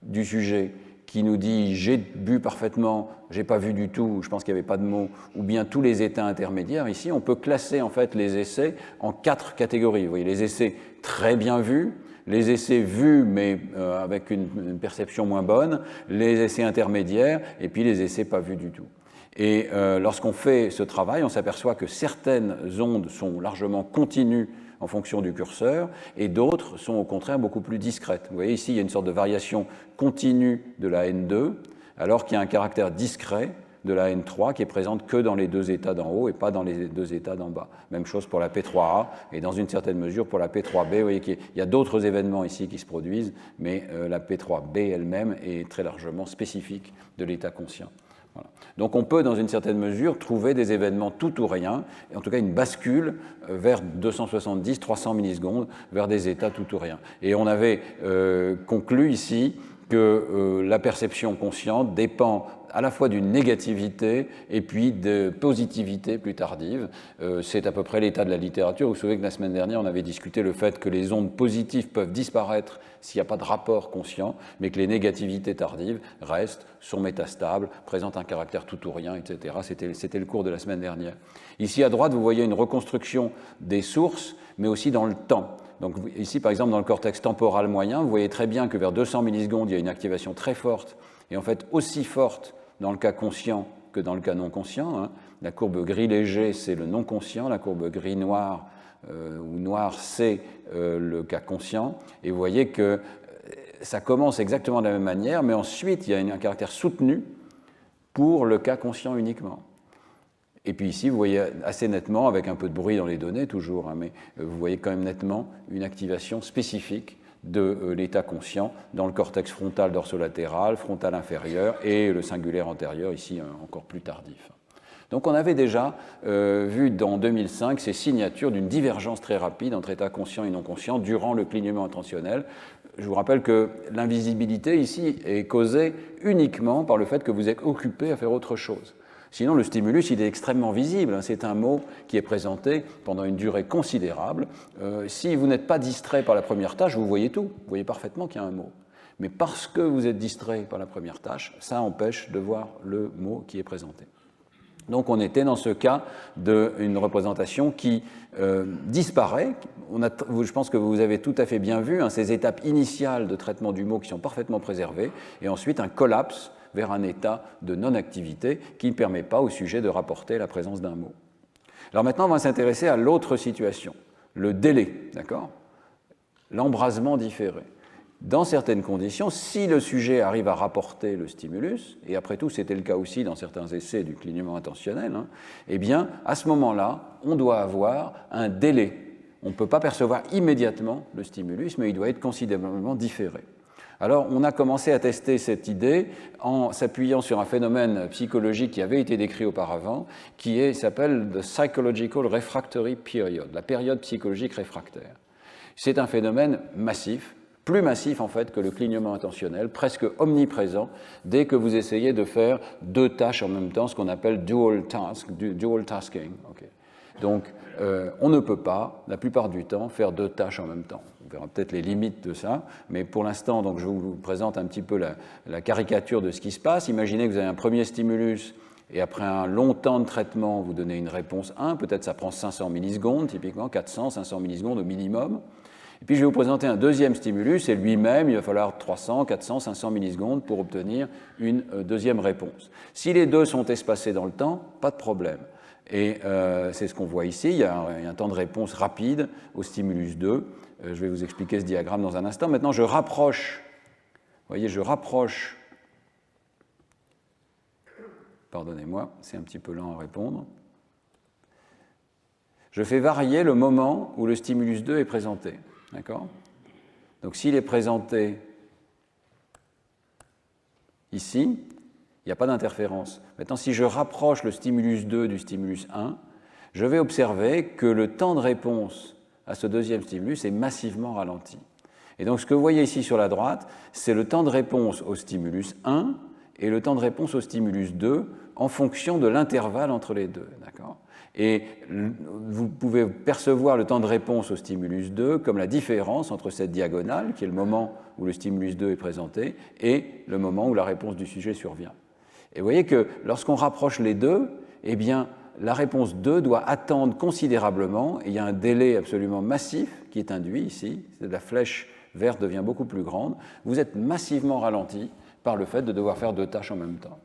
du sujet qui nous dit « j'ai bu parfaitement, j'ai pas vu du tout, je pense qu'il n'y avait pas de mots », ou bien tous les états intermédiaires, ici, on peut classer en fait les essais en 4 catégories. Vous voyez, les essais très bien vus, les essais vus mais avec une perception moins bonne, les essais intermédiaires, et puis les essais pas vus du tout. Et lorsqu'on fait ce travail, on s'aperçoit que certaines ondes sont largement continues en fonction du curseur, et d'autres sont au contraire beaucoup plus discrètes. Vous voyez ici, il y a une sorte de variation continue de la N2, alors qu'il y a un caractère discret de la N3 qui est présente que dans les deux états d'en haut et pas dans les deux états d'en bas. Même chose pour la P3A et dans une certaine mesure pour la P3B. Vous voyez qu'il y a d'autres événements ici qui se produisent, mais la P3B elle-même est très largement spécifique de l'état conscient. Voilà. Donc on peut, dans une certaine mesure, trouver des événements tout ou rien, et en tout cas une bascule vers 270-300 millisecondes, vers des états tout ou rien. Et on avait conclu ici que la perception consciente dépend à la fois d'une négativité et puis de positivité plus tardive. C'est à peu près l'état de la littérature. Vous vous souvenez que la semaine dernière, on avait discuté le fait que les ondes positives peuvent disparaître s'il n'y a pas de rapport conscient, mais que les négativités tardives restent, sont métastables, présentent un caractère tout ou rien, etc. C'était le cours de la semaine dernière. Ici, à droite, vous voyez une reconstruction des sources, mais aussi dans le temps. Donc ici, par exemple, dans le cortex temporal moyen, vous voyez très bien que vers 200 millisecondes, il y a une activation très forte, et en fait aussi forte dans le cas conscient que dans le cas non conscient. Hein. La courbe gris léger, c'est le non conscient, la courbe gris noir ou noir, c'est le cas conscient. Et vous voyez que ça commence exactement de la même manière, mais ensuite, il y a un caractère soutenu pour le cas conscient uniquement. Et puis ici, vous voyez assez nettement, avec un peu de bruit dans les données toujours, hein, mais vous voyez quand même nettement une activation spécifique de l'état conscient dans le cortex frontal dorsolatéral, frontal inférieur et le singulaire antérieur, ici encore plus tardif. Donc on avait déjà vu dans 2005 ces signatures d'une divergence très rapide entre état conscient et non conscient durant le clignement intentionnel. Je vous rappelle que l'invisibilité ici est causée uniquement par le fait que vous êtes occupé à faire autre chose. Sinon, le stimulus, il est extrêmement visible. C'est un mot qui est présenté pendant une durée considérable. Si vous n'êtes pas distrait par la première tâche, vous voyez tout. Vous voyez parfaitement qu'il y a un mot. Mais parce que vous êtes distrait par la première tâche, ça empêche de voir le mot qui est présenté. Donc on était dans ce cas d'une représentation qui disparaît. Je pense que vous avez tout à fait bien vu ces étapes initiales de traitement du mot qui sont parfaitement préservées, et ensuite un collapse vers un état de non-activité qui ne permet pas au sujet de rapporter la présence d'un mot. Alors maintenant, on va s'intéresser à l'autre situation, le délai, d'accord ? L'embrasement différé. Dans certaines conditions, si le sujet arrive à rapporter le stimulus, et après tout c'était le cas aussi dans certains essais du clignement intentionnel, hein, eh bien à ce moment-là, on doit avoir un délai. On ne peut pas percevoir immédiatement le stimulus, mais il doit être considérablement différé. Alors, on a commencé à tester cette idée en s'appuyant sur un phénomène psychologique qui avait été décrit auparavant, qui s'appelle the psychological refractory period, la période psychologique réfractaire. C'est un phénomène massif, plus massif en fait que le clignement intentionnel, presque omniprésent, dès que vous essayez de faire deux tâches en même temps, ce qu'on appelle dual tasking. Okay. Donc, on ne peut pas, la plupart du temps, faire deux tâches en même temps. On verra peut-être les limites de ça, mais pour l'instant, donc, je vous présente un petit peu la caricature de ce qui se passe. Imaginez que vous avez un premier stimulus et après un long temps de traitement, vous donnez une réponse 1, peut-être ça prend 500 millisecondes, typiquement 400, 500 millisecondes au minimum. Et puis je vais vous présenter un deuxième stimulus et lui-même, il va falloir 300, 400, 500 millisecondes pour obtenir une deuxième réponse. Si les deux sont espacés dans le temps, pas de problème. Et c'est ce qu'on voit ici, il y a un temps de réponse rapide au stimulus 2. Je vais vous expliquer ce diagramme dans un instant. Maintenant, je rapproche, vous voyez, pardonnez-moi, c'est un petit peu lent à répondre. Je fais varier le moment où le stimulus 2 est présenté. D'accord ? Donc s'il est présenté ici, il n'y a pas d'interférence. Maintenant, si je rapproche le stimulus 2 du stimulus 1, je vais observer que le temps de réponse à ce deuxième stimulus est massivement ralenti. Et donc ce que vous voyez ici sur la droite, c'est le temps de réponse au stimulus 1 et le temps de réponse au stimulus 2 en fonction de l'intervalle entre les deux. D'accord ? Et vous pouvez percevoir le temps de réponse au stimulus 2 comme la différence entre cette diagonale, qui est le moment où le stimulus 2 est présenté, et le moment où la réponse du sujet survient. Et vous voyez que lorsqu'on rapproche les deux, eh bien, la réponse 2 doit attendre considérablement, et il y a un délai absolument massif qui est induit ici, la flèche verte devient beaucoup plus grande, vous êtes massivement ralenti par le fait de devoir faire deux tâches en même temps.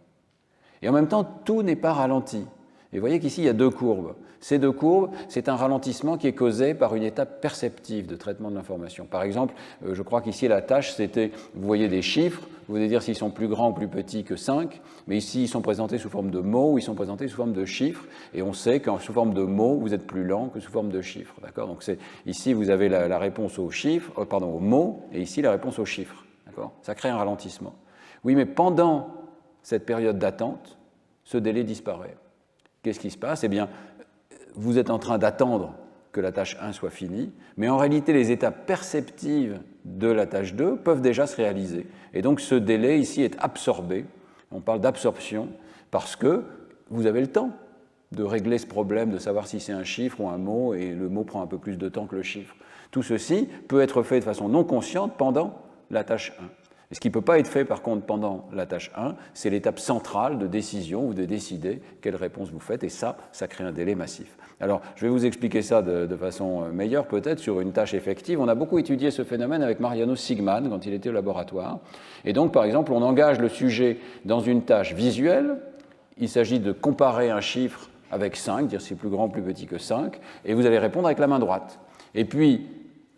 Et en même temps, tout n'est pas ralenti. Et vous voyez qu'ici, il y a deux courbes. Ces deux courbes, c'est un ralentissement qui est causé par une étape perceptive de traitement de l'information. Par exemple, je crois qu'ici, la tâche, c'était, vous voyez des chiffres, vous pouvez dire s'ils sont plus grands ou plus petits que 5, mais ici, ils sont présentés sous forme de mots ou ils sont présentés sous forme de chiffres, et on sait qu'en sous forme de mots, vous êtes plus lent que sous forme de chiffres. D'accord ? Donc ici, vous avez la réponse aux chiffres, aux mots, et ici, la réponse aux chiffres. D'accord ? Ça crée un ralentissement. Oui, mais pendant cette période d'attente, ce délai disparaît. Qu'est-ce qui se passe? Eh bien, vous êtes en train d'attendre que la tâche 1 soit finie, mais en réalité, les étapes perceptives de la tâche 2 peuvent déjà se réaliser. Et donc, ce délai ici est absorbé. On parle d'absorption parce que vous avez le temps de régler ce problème, de savoir si c'est un chiffre ou un mot, et le mot prend un peu plus de temps que le chiffre. Tout ceci peut être fait de façon non consciente pendant la tâche 1. Et ce qui ne peut pas être fait, par contre, pendant la tâche 1, c'est l'étape centrale de décision ou de décider quelle réponse vous faites, et ça crée un délai massif. Alors, je vais vous expliquer ça de façon meilleure, peut-être, sur une tâche effective. On a beaucoup étudié ce phénomène avec Mariano Sigman, quand il était au laboratoire. Et donc, par exemple, on engage le sujet dans une tâche visuelle. Il s'agit de comparer un chiffre avec 5, dire si c'est plus grand ou plus petit que 5, et vous allez répondre avec la main droite. Et puis,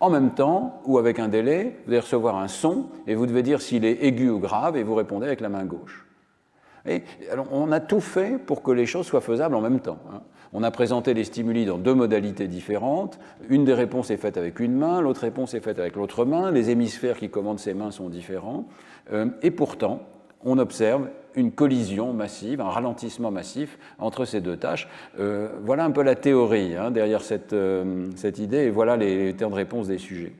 en même temps, ou avec un délai, vous allez recevoir un son, et vous devez dire s'il est aigu ou grave, et vous répondez avec la main gauche. Et alors, on a tout fait pour que les choses soient faisables en même temps. On a présenté les stimuli dans deux modalités différentes. Une des réponses est faite avec une main, l'autre réponse est faite avec l'autre main. Les hémisphères qui commandent ces mains sont différents. Et pourtant, on observe une collision massive, un ralentissement massif entre ces deux tâches. Voilà un peu la théorie derrière cette idée, et voilà les temps de réponse des sujets.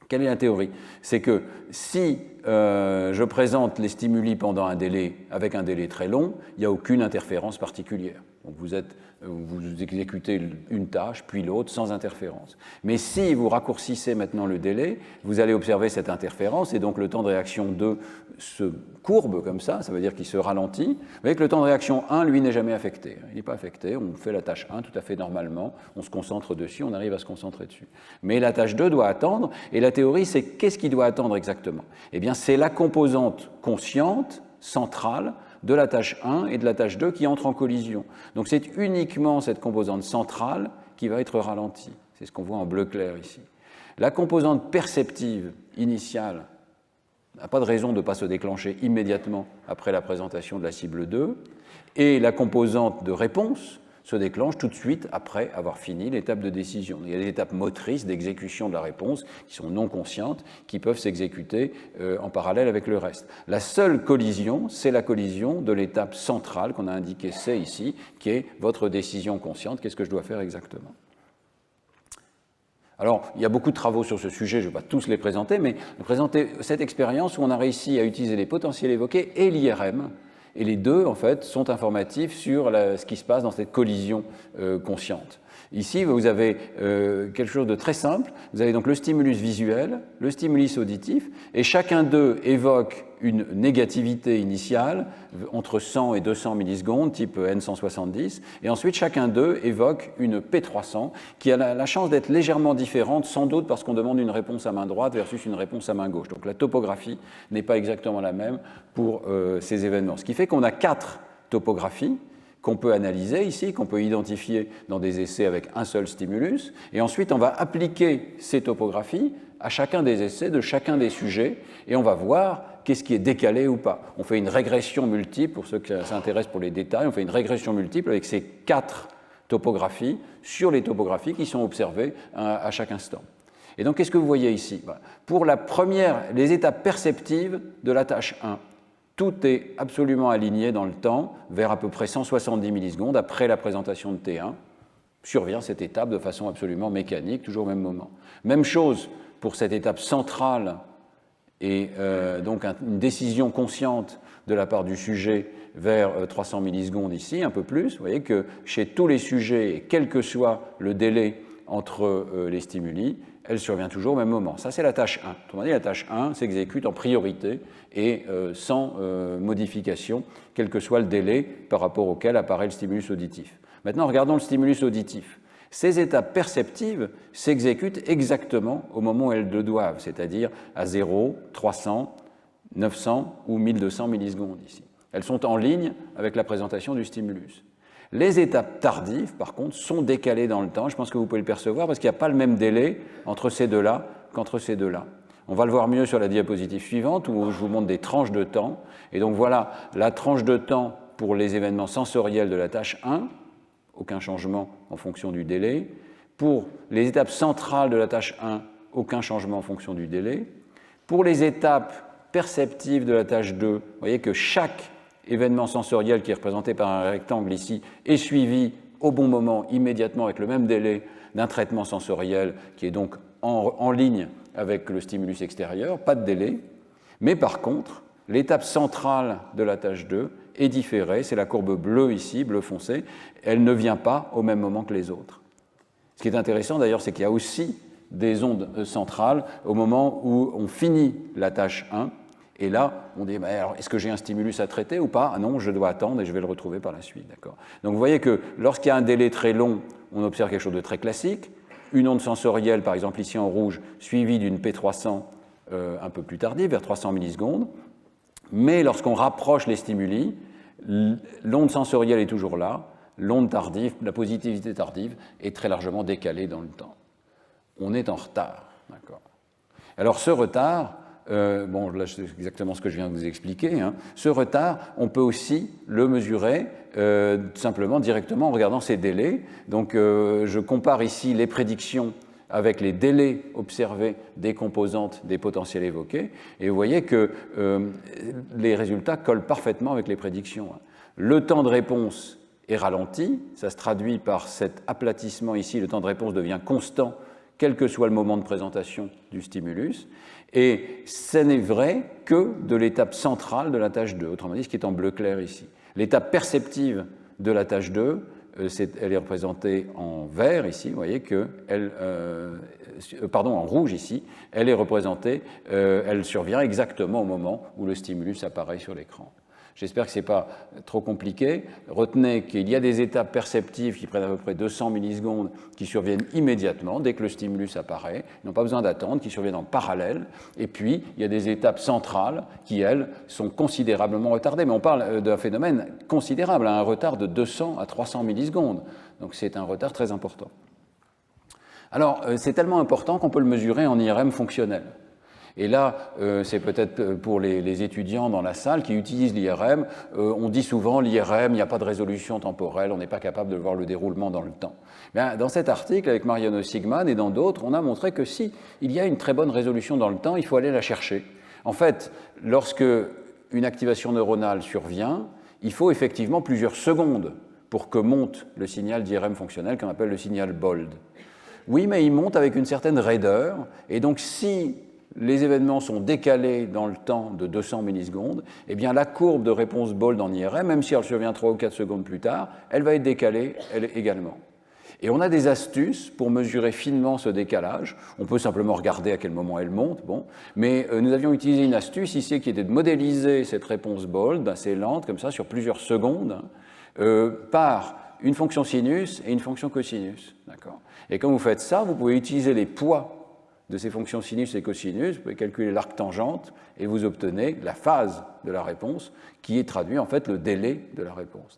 Quelle est la théorie? C'est que si je présente les stimuli pendant un délai avec un délai très long, il n'y a aucune interférence particulière. Donc vous exécutez une tâche, puis l'autre, sans interférence. Mais si vous raccourcissez maintenant le délai, vous allez observer cette interférence, et donc le temps de réaction 2 se courbe comme ça veut dire qu'il se ralentit. Vous voyez que le temps de réaction 1, lui, n'est jamais affecté. Il n'est pas affecté, on fait la tâche 1 tout à fait normalement, on se concentre dessus, on arrive à se concentrer dessus. Mais la tâche 2 doit attendre, et la théorie, c'est qu'est-ce qu'il doit attendre exactement? Eh bien, c'est la composante consciente, centrale, de la tâche 1 et de la tâche 2 qui entrent en collision. Donc c'est uniquement cette composante centrale qui va être ralentie. C'est ce qu'on voit en bleu clair ici. La composante perceptive initiale n'a pas de raison de ne pas se déclencher immédiatement après la présentation de la cible 2, et la composante de réponse se déclenche tout de suite après avoir fini l'étape de décision. Il y a des étapes motrices d'exécution de la réponse qui sont non conscientes, qui peuvent s'exécuter en parallèle avec le reste. La seule collision, c'est la collision de l'étape centrale qu'on a indiquée C ici, qui est votre décision consciente. Qu'est-ce que je dois faire exactement? Alors, il y a beaucoup de travaux sur ce sujet, je ne vais pas tous les présenter, mais présenter cette expérience où on a réussi à utiliser les potentiels évoqués et l'IRM. Et les deux, en fait, sont informatifs sur ce qui se passe dans cette collision consciente. Ici, vous avez quelque chose de très simple. Vous avez donc le stimulus visuel, le stimulus auditif, et chacun d'eux évoque une négativité initiale entre 100 et 200 millisecondes, type N170, et ensuite chacun d'eux évoque une P300 qui a la chance d'être légèrement différente, sans doute parce qu'on demande une réponse à main droite versus une réponse à main gauche. Donc la topographie n'est pas exactement la même pour ces événements. Ce qui fait qu'on a 4 topographies qu'on peut analyser ici, qu'on peut identifier dans des essais avec un seul stimulus, et ensuite on va appliquer ces topographies à chacun des essais de chacun des sujets, et on va voir qu'est-ce qui est décalé ou pas. On fait une régression multiple, pour ceux qui s'intéressent pour les détails, on fait une régression multiple avec ces 4 topographies sur les topographies qui sont observées à chaque instant. Et donc qu'est-ce que vous voyez ici? Pour les étapes perceptives de la tâche 1, tout est absolument aligné dans le temps, vers à peu près 170 millisecondes après la présentation de T1. Survient cette étape de façon absolument mécanique, toujours au même moment. Même chose pour cette étape centrale et donc une décision consciente de la part du sujet vers 300 millisecondes ici, un peu plus. Vous voyez que chez tous les sujets, et quel que soit le délai entre les stimuli, elle survient toujours au même moment. Ça, c'est la tâche 1. Autrement dit, la tâche 1 s'exécute en priorité et sans modification, quel que soit le délai par rapport auquel apparaît le stimulus auditif. Maintenant, regardons le stimulus auditif. Ces étapes perceptives s'exécutent exactement au moment où elles le doivent, c'est-à-dire à 0, 300, 900 ou 1200 millisecondes ici. Elles sont en ligne avec la présentation du stimulus. Les étapes tardives, par contre, sont décalées dans le temps. Je pense que vous pouvez le percevoir parce qu'il n'y a pas le même délai entre ces deux-là qu'entre ces deux-là. On va le voir mieux sur la diapositive suivante où je vous montre des tranches de temps. Et donc voilà la tranche de temps pour les événements sensoriels de la tâche 1, aucun changement en fonction du délai. Pour les étapes centrales de la tâche 1, aucun changement en fonction du délai. Pour les étapes perceptives de la tâche 2, vous voyez que chaque événement sensoriel qui est représenté par un rectangle ici est suivi au bon moment, immédiatement, avec le même délai d'un traitement sensoriel qui est donc en ligne avec le stimulus extérieur, pas de délai. Mais par contre, l'étape centrale de la tâche 2 est différée, c'est la courbe bleue ici, bleu foncé, elle ne vient pas au même moment que les autres. Ce qui est intéressant d'ailleurs, c'est qu'il y a aussi des ondes centrales au moment où on finit la tâche 1, et là, on dit, alors, est-ce que j'ai un stimulus à traiter ou pas? Ah non, je dois attendre et je vais le retrouver par la suite. Donc vous voyez que lorsqu'il y a un délai très long, on observe quelque chose de très classique, une onde sensorielle, par exemple ici en rouge, suivie d'une P300 un peu plus tardive, vers 300 millisecondes, mais lorsqu'on rapproche les stimuli, l'onde sensorielle est toujours là, l'onde tardive, la positivité tardive, est très largement décalée dans le temps. On est en retard. Alors ce retard, bon, là c'est exactement ce que je viens de vous expliquer, hein. Ce retard, on peut aussi le mesurer simplement directement en regardant ces délais. Donc je compare ici les prédictions avec les délais observés des composantes des potentiels évoqués, et vous voyez que les résultats collent parfaitement avec les prédictions. Le temps de réponse est ralenti, ça se traduit par cet aplatissement ici, le temps de réponse devient constant, quel que soit le moment de présentation du stimulus, et ce n'est vrai que de l'étape centrale de la tâche 2, autrement dit ce qui est en bleu clair ici. L'étape perceptive de la tâche 2, elle est représentée en vert ici, vous voyez qu'elle, pardon, en rouge ici, elle est représentée, elle survient exactement au moment où le stimulus apparaît sur l'écran. J'espère que ce n'est pas trop compliqué. Retenez qu'il y a des étapes perceptives qui prennent à peu près 200 millisecondes qui surviennent immédiatement dès que le stimulus apparaît. Ils n'ont pas besoin d'attendre, qui surviennent en parallèle. Et puis, il y a des étapes centrales qui, elles, sont considérablement retardées. Mais on parle d'un phénomène considérable, un retard de 200 à 300 millisecondes. Donc c'est un retard très important. Alors, c'est tellement important qu'on peut le mesurer en IRM fonctionnel. Et là, c'est peut-être pour les étudiants dans la salle qui utilisent l'IRM, on dit souvent l'IRM, il n'y a pas de résolution temporelle, on n'est pas capable de voir le déroulement dans le temps. Bien, dans cet article, avec Mariano Sigman et dans d'autres, on a montré que si il y a une très bonne résolution dans le temps, il faut aller la chercher. En fait, lorsque une activation neuronale survient, il faut effectivement plusieurs secondes pour que monte le signal d'IRM fonctionnel qu'on appelle le signal BOLD. Oui, mais il monte avec une certaine raideur, et donc si les événements sont décalés dans le temps de 200 millisecondes, eh bien la courbe de réponse BOLD en IRM, même si elle survient 3 ou 4 secondes plus tard, elle va être décalée elle également. Et on a des astuces pour mesurer finement ce décalage. On peut simplement regarder à quel moment elle monte, bon. Mais nous avions utilisé une astuce ici qui était de modéliser cette réponse BOLD assez lente, comme ça, sur plusieurs secondes, par une fonction sinus et une fonction cosinus. Et quand vous faites ça, vous pouvez utiliser les poids de ces fonctions sinus et cosinus, vous pouvez calculer l'arc tangente et vous obtenez la phase de la réponse qui est traduit en fait le délai de la réponse.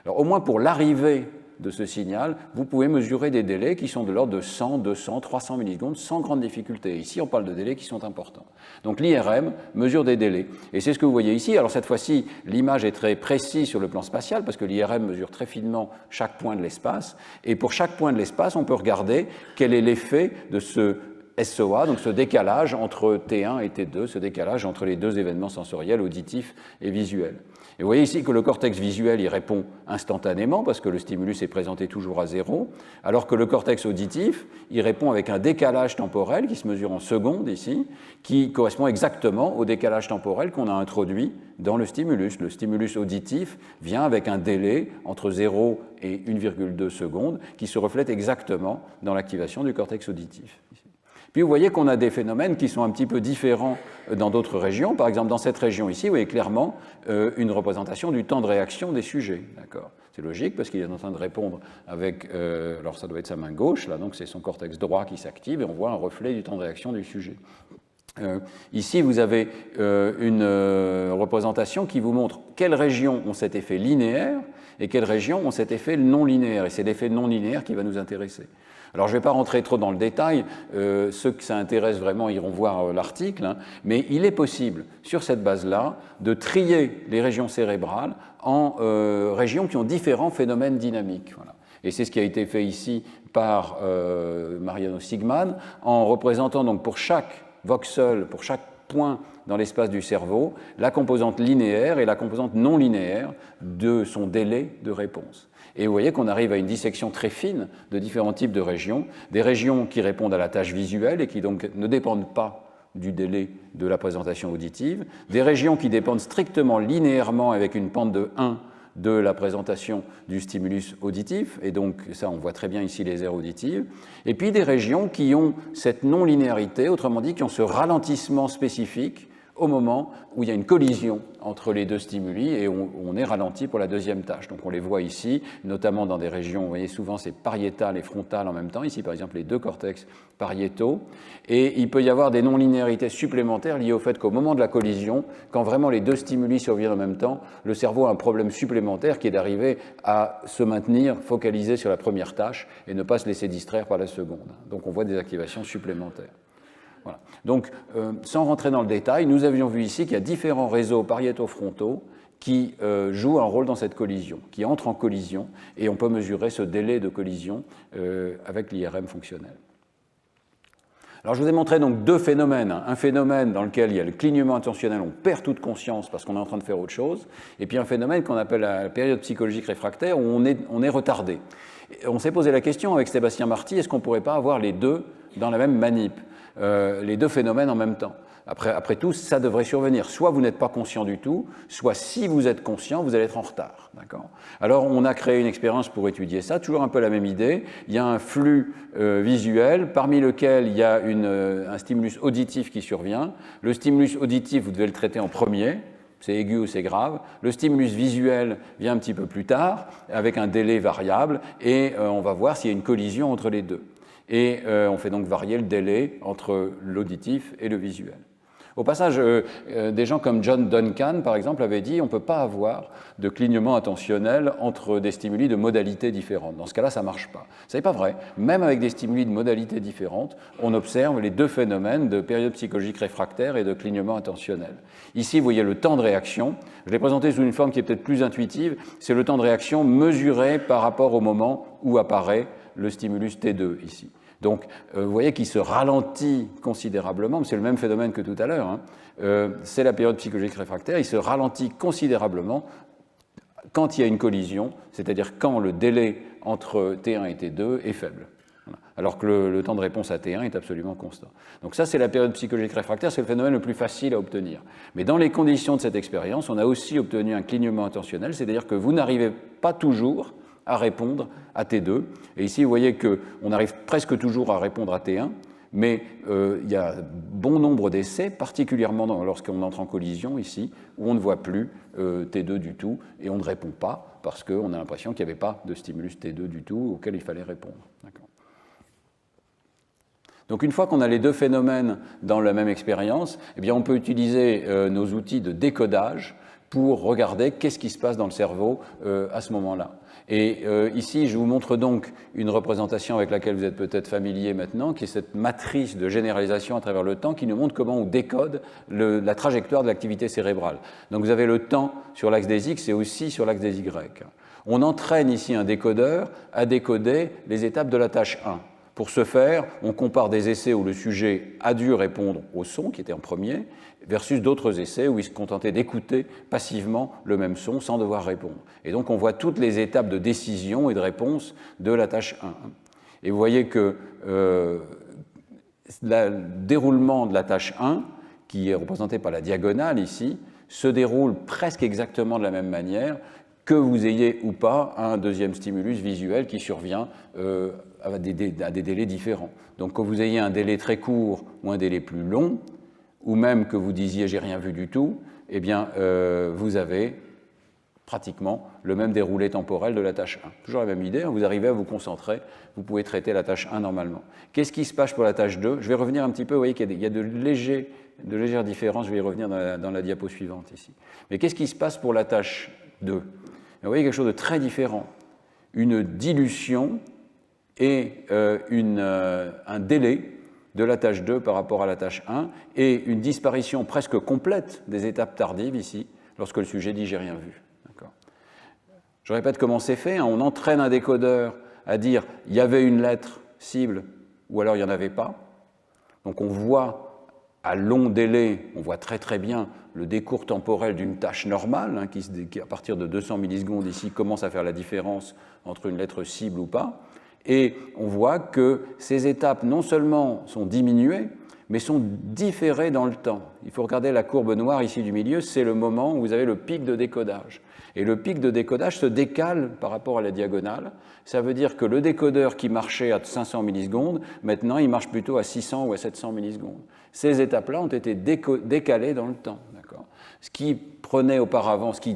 Alors au moins pour l'arrivée de ce signal, vous pouvez mesurer des délais qui sont de l'ordre de 100, 200, 300 millisecondes sans grande difficulté. Ici, on parle de délais qui sont importants. Donc l'IRM mesure des délais. Et c'est ce que vous voyez ici. Alors cette fois-ci, l'image est très précise sur le plan spatial parce que l'IRM mesure très finement chaque point de l'espace. Et pour chaque point de l'espace, on peut regarder quel est l'effet de ce SOA, donc ce décalage entre T1 et T2, ce décalage entre les deux événements sensoriels, auditifs et visuels. Et vous voyez ici que le cortex visuel y répond instantanément parce que le stimulus est présenté toujours à 0, alors que le cortex auditif y répond avec un décalage temporel qui se mesure en secondes ici, qui correspond exactement au décalage temporel qu'on a introduit dans le stimulus. Le stimulus auditif vient avec un délai entre 0 et 1,2 secondes qui se reflète exactement dans l'activation du cortex auditif. Puis vous voyez qu'on a des phénomènes qui sont un petit peu différents dans d'autres régions. Par exemple, dans cette région ici, vous voyez clairement une représentation du temps de réaction des sujets. C'est logique parce qu'il est en train de répondre avec, alors ça doit être sa main gauche, là, donc c'est son cortex droit qui s'active et on voit un reflet du temps de réaction du sujet. Ici, vous avez une représentation qui vous montre quelles régions ont cet effet linéaire et quelles régions ont cet effet non linéaire. Et c'est l'effet non linéaire qui va nous intéresser. Alors, je ne vais pas rentrer trop dans le détail, ceux que ça intéresse vraiment iront voir l'article, hein, mais il est possible, sur cette base-là, de trier les régions cérébrales en régions qui ont différents phénomènes dynamiques. Voilà. Et c'est ce qui a été fait ici par Mariano Sigman, en représentant donc pour chaque voxel, pour chaque point dans l'espace du cerveau la composante linéaire et la composante non linéaire de son délai de réponse. Et vous voyez qu'on arrive à une dissection très fine de différents types de régions, des régions qui répondent à la tâche visuelle et qui donc ne dépendent pas du délai de la présentation auditive, des régions qui dépendent strictement linéairement avec une pente de 1 de la présentation du stimulus auditif, et donc ça on voit très bien ici les aires auditives, et puis des régions qui ont cette non-linéarité, autrement dit qui ont ce ralentissement spécifique au moment où il y a une collision entre les deux stimuli et on est ralenti pour la deuxième tâche. Donc on les voit ici, notamment dans des régions, vous voyez souvent c'est pariétal et frontal en même temps, ici par exemple les deux cortex pariétaux, et il peut y avoir des non-linéarités supplémentaires liées au fait qu'au moment de la collision, quand vraiment les deux stimuli surviennent en même temps, le cerveau a un problème supplémentaire qui est d'arriver à se maintenir focalisé sur la première tâche et ne pas se laisser distraire par la seconde. Donc on voit des activations supplémentaires. Voilà. Donc, sans rentrer dans le détail, nous avions vu ici qu'il y a différents réseaux pariéto-frontaux qui jouent un rôle dans cette collision, qui entrent en collision, et on peut mesurer ce délai de collision avec l'IRM fonctionnel. Alors, je vous ai montré donc deux phénomènes. Un phénomène dans lequel il y a le clignement intentionnel, on perd toute conscience parce qu'on est en train de faire autre chose, et puis un phénomène qu'on appelle la période psychologique réfractaire où on est retardé. Et on s'est posé la question avec Sébastien Marty, est-ce qu'on ne pourrait pas avoir les deux dans la même manip, les deux phénomènes en même temps? Après tout, ça devrait survenir. Soit vous n'êtes pas conscient du tout, soit si vous êtes conscient, vous allez être en retard. Alors, on a créé une expérience pour étudier ça, toujours un peu la même idée. Il y a un flux visuel, parmi lequel il y a un stimulus auditif qui survient. Le stimulus auditif, vous devez le traiter en premier. C'est aigu ou c'est grave. Le stimulus visuel vient un petit peu plus tard, avec un délai variable, et on va voir s'il y a une collision entre les deux. Et on fait donc varier le délai entre l'auditif et le visuel. Au passage, des gens comme John Duncan, par exemple, avaient dit on ne peut pas avoir de clignement intentionnel entre des stimuli de modalités différentes. Dans ce cas-là, ça ne marche pas. Ce n'est pas vrai. Même avec des stimuli de modalités différentes, on observe les deux phénomènes de période psychologique réfractaire et de clignement intentionnel. Ici, vous voyez le temps de réaction. Je l'ai présenté sous une forme qui est peut-être plus intuitive. C'est le temps de réaction mesuré par rapport au moment où apparaît le stimulus T2 ici. Donc, vous voyez qu'il se ralentit considérablement, c'est le même phénomène que tout à l'heure, c'est la période psychologique réfractaire, il se ralentit considérablement quand il y a une collision, c'est-à-dire quand le délai entre T1 et T2 est faible, alors que le temps de réponse à T1 est absolument constant. Donc ça, c'est la période psychologique réfractaire, c'est le phénomène le plus facile à obtenir. Mais dans les conditions de cette expérience, on a aussi obtenu un clignement intentionnel, c'est-à-dire que vous n'arrivez pas toujours à répondre à T2. Et ici, vous voyez qu'on arrive presque toujours à répondre à T1, mais il y a bon nombre d'essais, particulièrement lorsqu'on entre en collision ici, où on ne voit plus T2 du tout, et on ne répond pas, parce qu'on a l'impression qu'il n'y avait pas de stimulus T2 du tout auquel il fallait répondre. Donc une fois qu'on a les deux phénomènes dans la même expérience, eh bien, on peut utiliser nos outils de décodage pour regarder qu'est-ce qui se passe dans le cerveau à ce moment-là. Et ici, je vous montre donc une représentation avec laquelle vous êtes peut-être familier maintenant, qui est cette matrice de généralisation à travers le temps qui nous montre comment on décode la trajectoire de l'activité cérébrale. Donc vous avez le temps sur l'axe des X et aussi sur l'axe des Y. On entraîne ici un décodeur à décoder les étapes de la tâche 1. Pour ce faire, on compare des essais où le sujet a dû répondre au son, qui était en premier, versus d'autres essais où il se contentait d'écouter passivement le même son sans devoir répondre. Et donc on voit toutes les étapes de décision et de réponse de la tâche 1. Et vous voyez que le déroulement de la tâche 1, qui est représenté par la diagonale ici, se déroule presque exactement de la même manière que vous ayez ou pas un deuxième stimulus visuel qui survient à des délais différents. Donc que vous ayez un délai très court ou un délai plus long, ou même que vous disiez « j'ai rien vu du tout », eh bien, vous avez pratiquement le même déroulé temporel de la tâche 1. Toujours la même idée, vous arrivez à vous concentrer, vous pouvez traiter la tâche 1 normalement. Qu'est-ce qui se passe pour la tâche 2? Je vais revenir un petit peu, vous voyez qu'il y a de légères différences, je vais y revenir dans la diapo suivante ici. Mais qu'est-ce qui se passe pour la tâche 2? Vous voyez quelque chose de très différent. Une dilution et un délai de la tâche 2 par rapport à la tâche 1 et une disparition presque complète des étapes tardives ici, lorsque le sujet dit « j'ai rien vu ». Je répète comment c'est fait. On entraîne un décodeur à dire « il y avait une lettre cible » ou alors « il n'y en avait pas ». Donc on voit à long délai, on voit très bien le décours temporel d'une tâche normale, hein, qui, à partir de 200 millisecondes ici, commence à faire la différence entre une lettre cible ou pas. Et on voit que ces étapes, non seulement sont diminuées, mais sont différées dans le temps. Il faut regarder la courbe noire ici du milieu, c'est le moment où vous avez le pic de décodage. Et le pic de décodage se décale par rapport à la diagonale. Ça veut dire que le décodeur qui marchait à 500 millisecondes, maintenant il marche plutôt à 600 ou à 700 millisecondes. Ces étapes-là ont été décalées dans le temps. Ce qui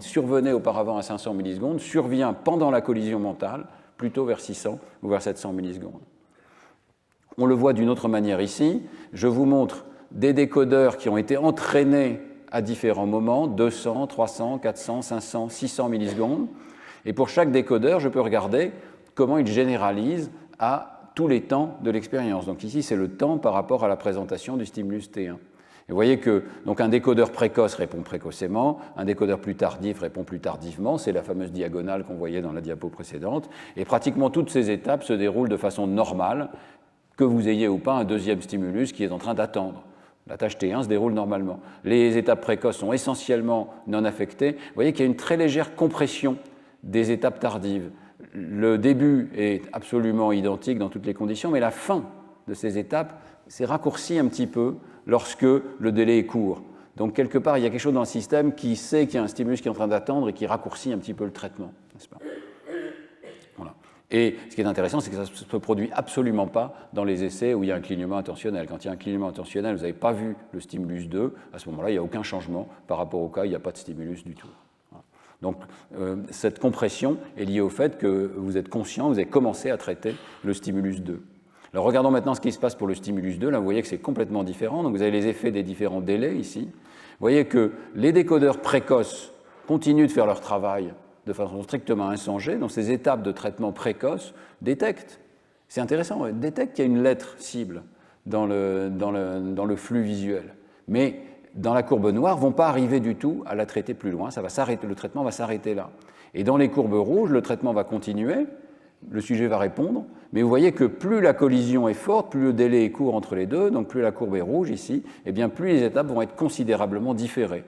survenait auparavant à 500 millisecondes survient pendant la collision mentale, plutôt vers 600 ou vers 700 millisecondes. On le voit d'une autre manière ici. Je vous montre des décodeurs qui ont été entraînés à différents moments, 200, 300, 400, 500, 600 millisecondes. Et pour chaque décodeur, je peux regarder comment il généralise à tous les temps de l'expérience. Donc ici, c'est le temps par rapport à la présentation du stimulus T1. Et vous voyez que donc un décodeur précoce répond précocement, un décodeur plus tardif répond plus tardivement, c'est la fameuse diagonale qu'on voyait dans la diapo précédente, et pratiquement toutes ces étapes se déroulent de façon normale, que vous ayez ou pas un deuxième stimulus qui est en train d'attendre. La tâche T1 se déroule normalement. Les étapes précoces sont essentiellement non affectées. Vous voyez qu'il y a une très légère compression des étapes tardives. Le début est absolument identique dans toutes les conditions, mais la fin de ces étapes s'est raccourcie un petit peu lorsque le délai est court. Donc, quelque part, il y a quelque chose dans le système qui sait qu'il y a un stimulus qui est en train d'attendre et qui raccourcit un petit peu le traitement, n'est-ce pas ? Voilà. Et ce qui est intéressant, c'est que ça ne se produit absolument pas dans les essais où il y a un clignement intentionnel. Quand il y a un clignement intentionnel, vous n'avez pas vu le stimulus 2, à ce moment-là, il n'y a aucun changement par rapport au cas, il n'y a pas de stimulus du tout. Voilà. Donc, cette compression est liée au fait que vous êtes conscient, vous avez commencé à traiter le stimulus 2. Alors, regardons maintenant ce qui se passe pour le stimulus 2. Là, vous voyez que c'est complètement différent. Donc, vous avez les effets des différents délais ici. Vous voyez que les décodeurs précoces continuent de faire leur travail de façon strictement insongée. Donc, ces étapes de traitement précoce détectent. C'est intéressant, détectent qu'il y a une lettre cible dans le flux visuel. Mais dans la courbe noire, ne vont pas arriver du tout à la traiter plus loin. Ça va s'arrêter, le traitement va s'arrêter là. Et dans les courbes rouges, le traitement va continuer. Le sujet va répondre, mais vous voyez que plus la collision est forte, plus le délai est court entre les deux, donc plus la courbe est rouge ici, et bien plus les étapes vont être considérablement différées.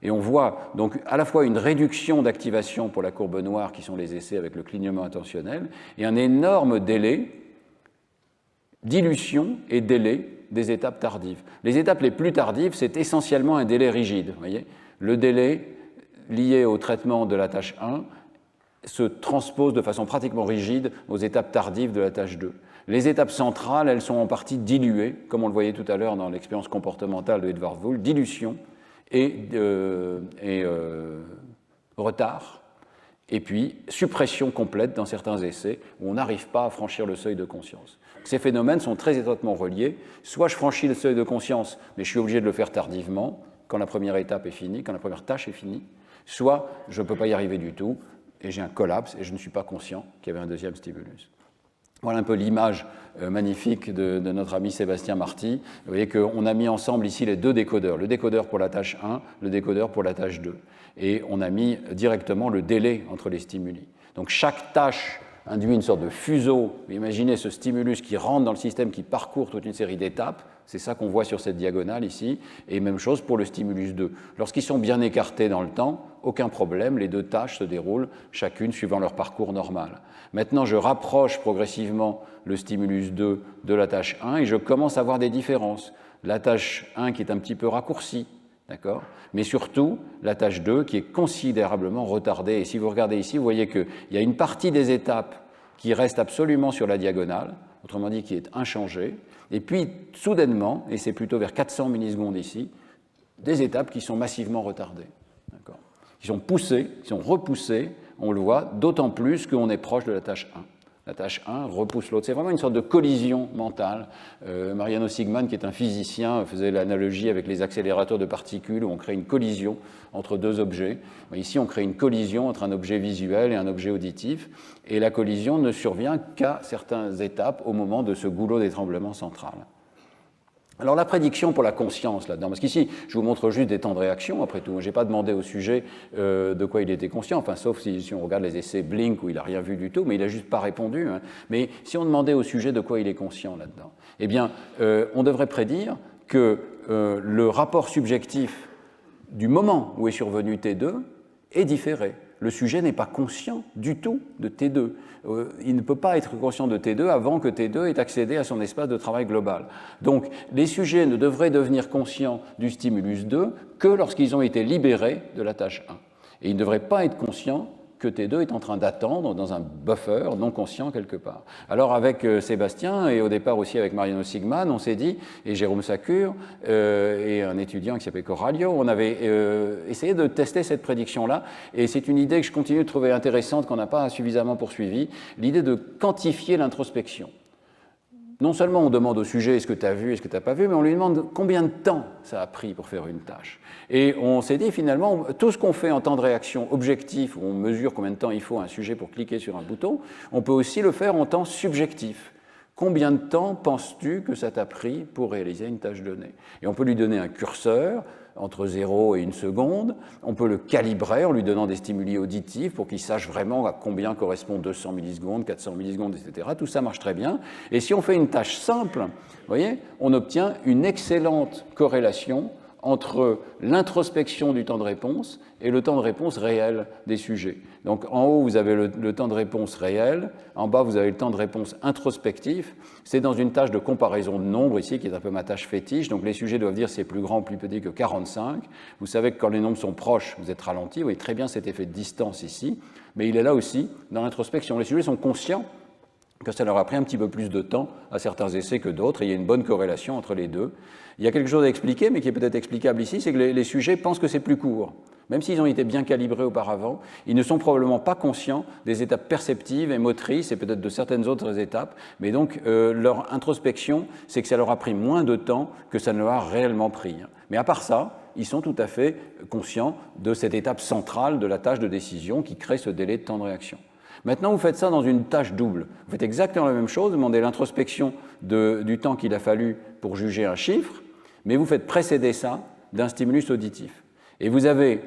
Et on voit donc à la fois une réduction d'activation pour la courbe noire, qui sont les essais avec le clignement intentionnel, et un énorme délai, dilution et délai des étapes tardives. Les étapes les plus tardives, c'est essentiellement un délai rigide. Vous voyez, le délai lié au traitement de la tâche 1 se transpose de façon pratiquement rigide aux étapes tardives de la tâche 2. Les étapes centrales, elles sont en partie diluées, comme on le voyait tout à l'heure dans l'expérience comportementale de Edvard Wool, dilution et retard, et puis suppression complète dans certains essais où on n'arrive pas à franchir le seuil de conscience. Ces phénomènes sont très étroitement reliés. Soit je franchis le seuil de conscience, mais je suis obligé de le faire tardivement, quand la première étape est finie, quand la première tâche est finie, soit je ne peux pas y arriver du tout, et j'ai un collapse et je ne suis pas conscient qu'il y avait un deuxième stimulus. Voilà un peu l'image magnifique de notre ami Sébastien Marty. Vous voyez qu'on a mis ensemble ici les deux décodeurs, le décodeur pour la tâche 1, le décodeur pour la tâche 2. Et on a mis directement le délai entre les stimuli. Donc chaque tâche induit une sorte de fuseau. Imaginez ce stimulus qui rentre dans le système, qui parcourt toute une série d'étapes. C'est ça qu'on voit sur cette diagonale ici. Et même chose pour le stimulus 2. Lorsqu'ils sont bien écartés dans le temps, aucun problème, les deux tâches se déroulent chacune suivant leur parcours normal. Maintenant, je rapproche progressivement le stimulus 2 de la tâche 1 et je commence à voir des différences. La tâche 1 qui est un petit peu raccourcie, d'accord ? Mais surtout, la tâche 2 qui est considérablement retardée. Et si vous regardez ici, vous voyez qu'il y a une partie des étapes qui reste absolument sur la diagonale, autrement dit qui est inchangée, et puis soudainement, et c'est plutôt vers 400 millisecondes ici, des étapes qui sont massivement retardées, d'accord ? Qui sont poussées, qui sont repoussées, on le voit, d'autant plus qu'on est proche de la tâche 1. La tâche 1 repousse l'autre. C'est vraiment une sorte de collision mentale. Mariano Sigman, qui est un physicien, faisait l'analogie avec les accélérateurs de particules où on crée une collision entre deux objets. Ici, on crée une collision entre un objet visuel et un objet auditif. Et la collision ne survient qu'à certaines étapes au moment de ce goulot d'étranglement central. Alors la prédiction pour la conscience là-dedans, parce qu'ici je vous montre juste des temps de réaction, après tout, je n'ai pas demandé au sujet de quoi il était conscient, enfin sauf si on regarde les essais Blink où il n'a rien vu du tout, mais il n'a juste pas répondu, hein. Mais si on demandait au sujet de quoi il est conscient là-dedans, eh bien on devrait prédire que le rapport subjectif du moment où est survenu T2 est différé. Le sujet n'est pas conscient du tout de T2. Il ne peut pas être conscient de T2 avant que T2 ait accédé à son espace de travail global. Donc, les sujets ne devraient devenir conscients du stimulus 2 que lorsqu'ils ont été libérés de la tâche 1. Et ils ne devraient pas être conscients que T2 est en train d'attendre dans un buffer non conscient quelque part. Alors avec Sébastien et au départ aussi avec Mariano Sigman, on s'est dit, et Jérôme Sacure et un étudiant qui s'appelait Corralio, on avait essayé de tester cette prédiction-là, et c'est une idée que je continue de trouver intéressante, qu'on n'a pas suffisamment poursuivie, l'idée de quantifier l'introspection. Non seulement on demande au sujet est-ce que tu as vu, est-ce que tu n'as pas vu, mais on lui demande combien de temps ça a pris pour faire une tâche. Et on s'est dit finalement, tout ce qu'on fait en temps de réaction objectif, où on mesure combien de temps il faut à un sujet pour cliquer sur un bouton, on peut aussi le faire en temps subjectif. Combien de temps penses-tu que ça t'a pris pour réaliser une tâche donnée? Et on peut lui donner un curseur entre 0 et 1 seconde, on peut le calibrer en lui donnant des stimuli auditifs pour qu'il sache vraiment à combien correspond 200 millisecondes, 400 millisecondes, etc. Tout ça marche très bien. Et si on fait une tâche simple, vous voyez, on obtient une excellente corrélation entre l'introspection du temps de réponse et le temps de réponse réel des sujets. Donc en haut, vous avez le temps de réponse réel, en bas, vous avez le temps de réponse introspectif. C'est dans une tâche de comparaison de nombres ici, qui est un peu ma tâche fétiche. Donc les sujets doivent dire c'est plus grand ou plus petit que 45. Vous savez que quand les nombres sont proches, vous êtes ralenti. Vous voyez très bien cet effet de distance ici, mais il est là aussi dans l'introspection. Les sujets sont conscients que ça leur a pris un petit peu plus de temps à certains essais que d'autres, et il y a une bonne corrélation entre les deux. Il y a quelque chose à expliquer, mais qui est peut-être explicable ici, c'est que les sujets pensent que c'est plus court. Même s'ils ont été bien calibrés auparavant, ils ne sont probablement pas conscients des étapes perceptives et motrices, et peut-être de certaines autres étapes, mais donc leur introspection, c'est que ça leur a pris moins de temps que ça ne leur a réellement pris. Mais à part ça, ils sont tout à fait conscients de cette étape centrale de la tâche de décision qui crée ce délai de temps de réaction. Maintenant, vous faites ça dans une tâche double. Vous faites exactement la même chose, vous demandez l'introspection du temps qu'il a fallu pour juger un chiffre, mais vous faites précéder ça d'un stimulus auditif. Et vous avez,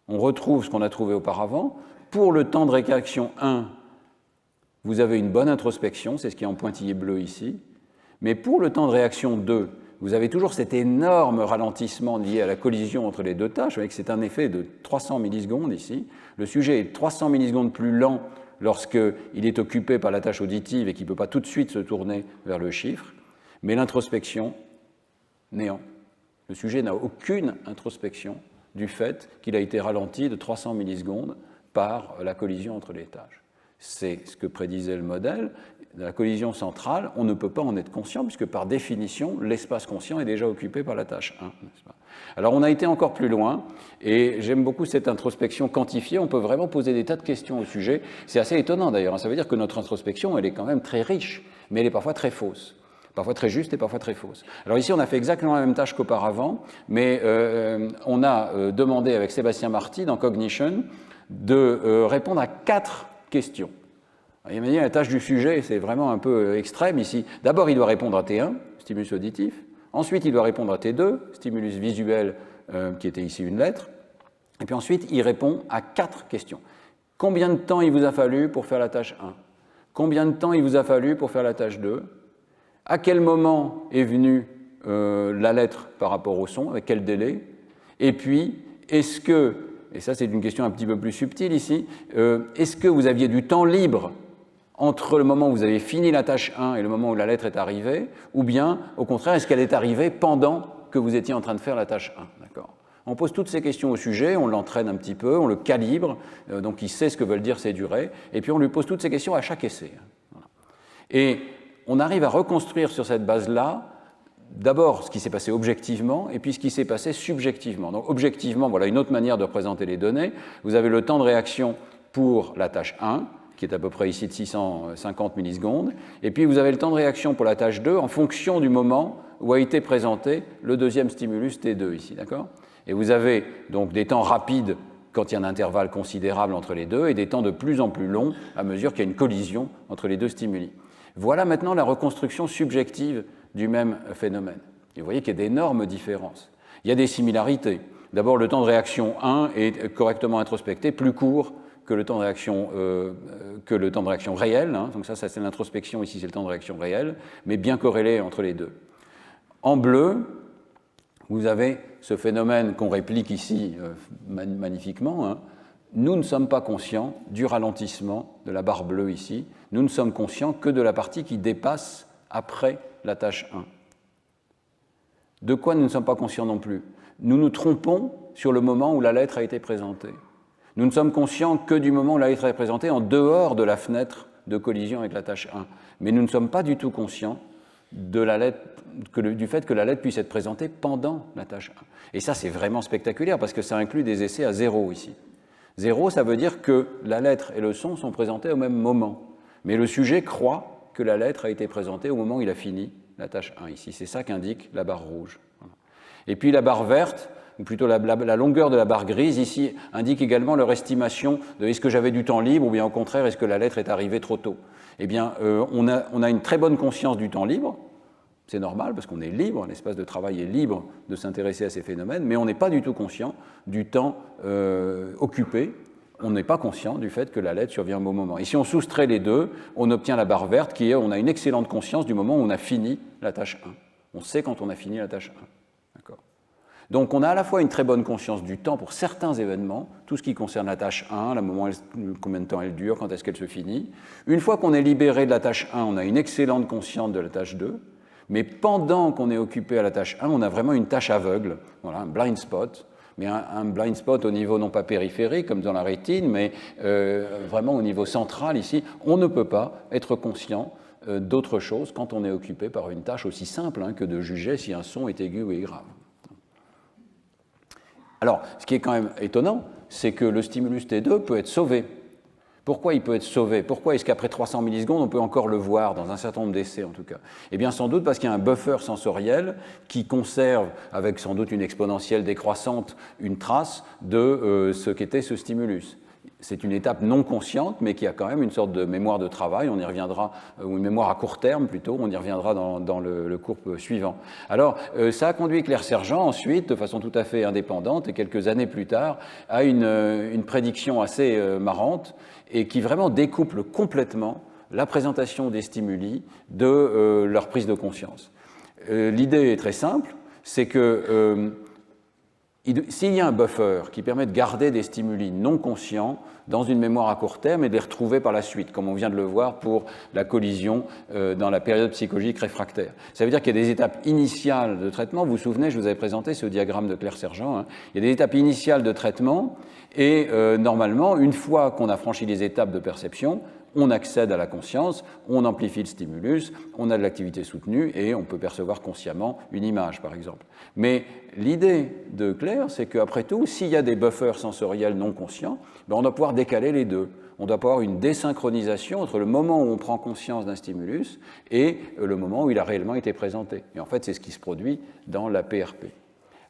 on retrouve ce qu'on a trouvé auparavant, pour le temps de réaction 1, vous avez une bonne introspection, c'est ce qui est en pointillé bleu ici, mais pour le temps de réaction 2, vous avez toujours cet énorme ralentissement lié à la collision entre les deux tâches, avec c'est un effet de 300 millisecondes ici. Le sujet est 300 millisecondes plus lent lorsqu'il est occupé par la tâche auditive et qu'il ne peut pas tout de suite se tourner vers le chiffre, mais l'introspection, néant. Le sujet n'a aucune introspection du fait qu'il a été ralenti de 300 millisecondes par la collision entre les tâches. C'est ce que prédisait le modèle. La collision centrale, on ne peut pas en être conscient, puisque par définition, l'espace conscient est déjà occupé par la tâche 1. N'est-ce pas? Alors on a été encore plus loin, et j'aime beaucoup cette introspection quantifiée. On peut vraiment poser des tas de questions au sujet. C'est assez étonnant d'ailleurs. Ça veut dire que notre introspection, elle est quand même très riche, mais elle est parfois très fausse. Parfois très juste et parfois très fausse. Alors ici, on a fait exactement la même tâche qu'auparavant, mais on a demandé avec Sébastien Marty dans Cognition de répondre à 4 questions. Il m'a dit la tâche du sujet, c'est vraiment un peu extrême ici. D'abord, il doit répondre à T1, stimulus auditif. Ensuite, il doit répondre à T2, stimulus visuel, qui était ici une lettre. Et puis ensuite, il répond à 4 questions. Combien de temps il vous a fallu pour faire la tâche 1? Combien de temps il vous a fallu pour faire la tâche 2? À quel moment est venue la lettre par rapport au son? Avec quel délai? Et puis, est-ce que, et ça c'est une question un petit peu plus subtile ici, est-ce que vous aviez du temps libre entre le moment où vous avez fini la tâche 1 et le moment où la lettre est arrivée, ou bien, au contraire, est-ce qu'elle est arrivée pendant que vous étiez en train de faire la tâche 1? D'accord. On pose toutes ces questions au sujet, on l'entraîne un petit peu, on le calibre, donc il sait ce que veulent dire ces durées, et puis on lui pose toutes ces questions à chaque essai. Voilà. Et on arrive à reconstruire sur cette base-là, d'abord ce qui s'est passé objectivement, et puis ce qui s'est passé subjectivement. Donc objectivement, voilà une autre manière de représenter les données. Vous avez le temps de réaction pour la tâche 1, qui est à peu près ici de 650 millisecondes, et puis vous avez le temps de réaction pour la tâche 2 en fonction du moment où a été présenté le deuxième stimulus T2 ici, d'accord? Et vous avez donc des temps rapides quand il y a un intervalle considérable entre les deux, et des temps de plus en plus longs à mesure qu'il y a une collision entre les deux stimuli. Voilà maintenant la reconstruction subjective du même phénomène. Et vous voyez qu'il y a d'énormes différences. Il y a des similarités. D'abord, le temps de réaction 1 est correctement introspecté, plus court que le temps de réaction réel. Hein. Donc ça c'est l'introspection, ici c'est le temps de réaction réel, mais bien corrélé entre les deux. En bleu, vous avez ce phénomène qu'on réplique ici magnifiquement, hein. Nous ne sommes pas conscients du ralentissement de la barre bleue ici. Nous ne sommes conscients que de la partie qui dépasse après la tâche 1. De quoi nous ne sommes pas conscients non plus? Nous nous trompons sur le moment où la lettre a été présentée. Nous ne sommes conscients que du moment où la lettre est présentée en dehors de la fenêtre de collision avec la tâche 1. Mais nous ne sommes pas du tout conscients de la lettre, du fait que la lettre puisse être présentée pendant la tâche 1. Et ça, c'est vraiment spectaculaire parce que ça inclut des essais à 0 ici. 0, ça veut dire que la lettre et le son sont présentés au même moment. Mais le sujet croit que la lettre a été présentée au moment où il a fini la tâche 1 ici. C'est ça qu'indique la barre rouge. Et puis la barre verte, ou plutôt la longueur de la barre grise ici, indique également leur estimation de est-ce que j'avais du temps libre ou bien au contraire est-ce que la lettre est arrivée trop tôt. Eh bien, on a une très bonne conscience du temps libre. C'est normal parce qu'on est libre, l'espace de travail est libre de s'intéresser à ces phénomènes, mais on n'est pas du tout conscient du temps occupé. On n'est pas conscient du fait que la lettre survient au bon moment. Et si on soustrait les deux, on obtient la barre verte qui est, on a une excellente conscience du moment où on a fini la tâche 1. On sait quand on a fini la tâche 1. D'accord ? Donc on a à la fois une très bonne conscience du temps pour certains événements, tout ce qui concerne la tâche 1, combien de temps elle dure, quand est-ce qu'elle se finit. Une fois qu'on est libéré de la tâche 1, on a une excellente conscience de la tâche 2. Mais pendant qu'on est occupé à la tâche 1, on a vraiment une tâche aveugle, voilà, un blind spot, mais un blind spot au niveau non pas périphérique comme dans la rétine, mais vraiment au niveau central ici. On ne peut pas être conscient d'autre chose quand on est occupé par une tâche aussi simple que de juger si un son est aigu ou est grave. Alors, ce qui est quand même étonnant, c'est que le stimulus T2 peut être sauvé. Pourquoi il peut être sauvé? Pourquoi est-ce qu'après 300 millisecondes, on peut encore le voir, dans un certain nombre d'essais en tout cas? Eh bien, sans doute parce qu'il y a un buffer sensoriel qui conserve, avec sans doute une exponentielle décroissante, une trace de ce qu'était ce stimulus. C'est une étape non consciente, mais qui a quand même une sorte de mémoire de travail, on y reviendra, ou une mémoire à court terme plutôt, on y reviendra dans le cours suivant. Alors, ça a conduit Claire Sergent ensuite, de façon tout à fait indépendante, et quelques années plus tard, à une prédiction assez marrante, et qui vraiment découple complètement la présentation des stimuli de leur prise de conscience. L'idée est très simple, c'est que s'il y a un buffer qui permet de garder des stimuli non conscients dans une mémoire à court terme et de les retrouver par la suite, comme on vient de le voir pour la collision dans la période psychologique réfractaire. Ça veut dire qu'il y a des étapes initiales de traitement. Vous vous souvenez, je vous avais présenté ce diagramme de Claire Sergent. Hein. Il y a des étapes initiales de traitement et normalement, une fois qu'on a franchi les étapes de perception, on accède à la conscience, on amplifie le stimulus, on a de l'activité soutenue et on peut percevoir consciemment une image, par exemple. Mais l'idée de Claire, c'est qu'après tout, s'il y a des buffers sensoriels non conscients, on doit pouvoir décaler les deux. On doit avoir une désynchronisation entre le moment où on prend conscience d'un stimulus et le moment où il a réellement été présenté. Et en fait, c'est ce qui se produit dans la PRP.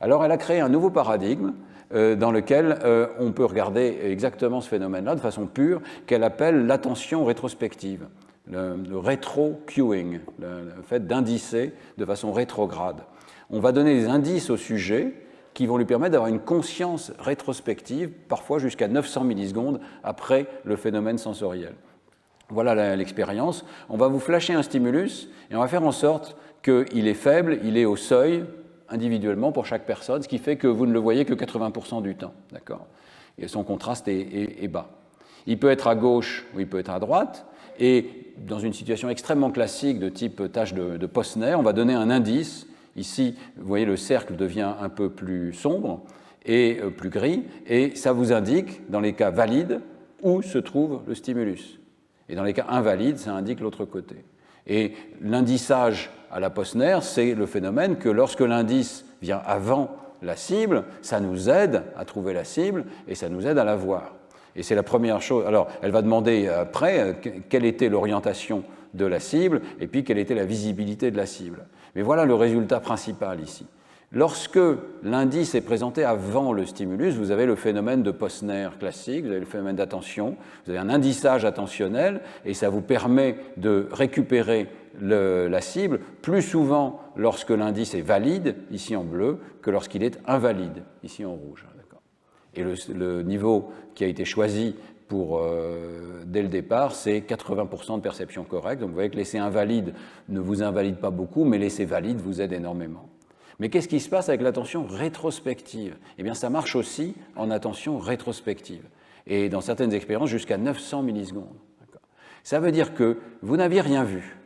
Alors, elle a créé un nouveau paradigme dans lequel on peut regarder exactement ce phénomène-là de façon pure, qu'elle appelle l'attention rétrospective, le rétro-cueing, le fait d'indicer de façon rétrograde. On va donner des indices au sujet qui vont lui permettre d'avoir une conscience rétrospective, parfois jusqu'à 900 millisecondes après le phénomène sensoriel. Voilà l'expérience. On va vous flasher un stimulus et on va faire en sorte qu'il est faible, il est au seuil, individuellement pour chaque personne, ce qui fait que vous ne le voyez que 80% du temps. D'accord ? Et son contraste est bas. Il peut être à gauche ou il peut être à droite. Et dans une situation extrêmement classique de type tâche de Posner, on va donner un indice. Ici, vous voyez, le cercle devient un peu plus sombre et plus gris. Et ça vous indique, dans les cas valides, où se trouve le stimulus. Et dans les cas invalides, ça indique l'autre côté. Et l'indissage à la Posner, c'est le phénomène que lorsque l'indice vient avant la cible, ça nous aide à trouver la cible et ça nous aide à la voir. Et c'est la première chose. Alors, elle va demander après quelle était l'orientation de la cible et puis quelle était la visibilité de la cible. Mais voilà le résultat principal ici. Lorsque l'indice est présenté avant le stimulus, vous avez le phénomène de Posner classique, vous avez le phénomène d'attention, vous avez un indissage attentionnel et ça vous permet de récupérer la cible plus souvent lorsque l'indice est valide, ici en bleu, que lorsqu'il est invalide, ici en rouge. Et le niveau qui a été choisi dès le départ, c'est 80% de perception correcte. Donc vous voyez que l'essai invalide ne vous invalide pas beaucoup, mais l'essai valide vous aide énormément. Mais qu'est-ce qui se passe avec l'attention rétrospective? Eh bien, ça marche aussi en attention rétrospective. Et dans certaines expériences, jusqu'à 900 millisecondes. Ça veut dire que vous n'aviez rien vu.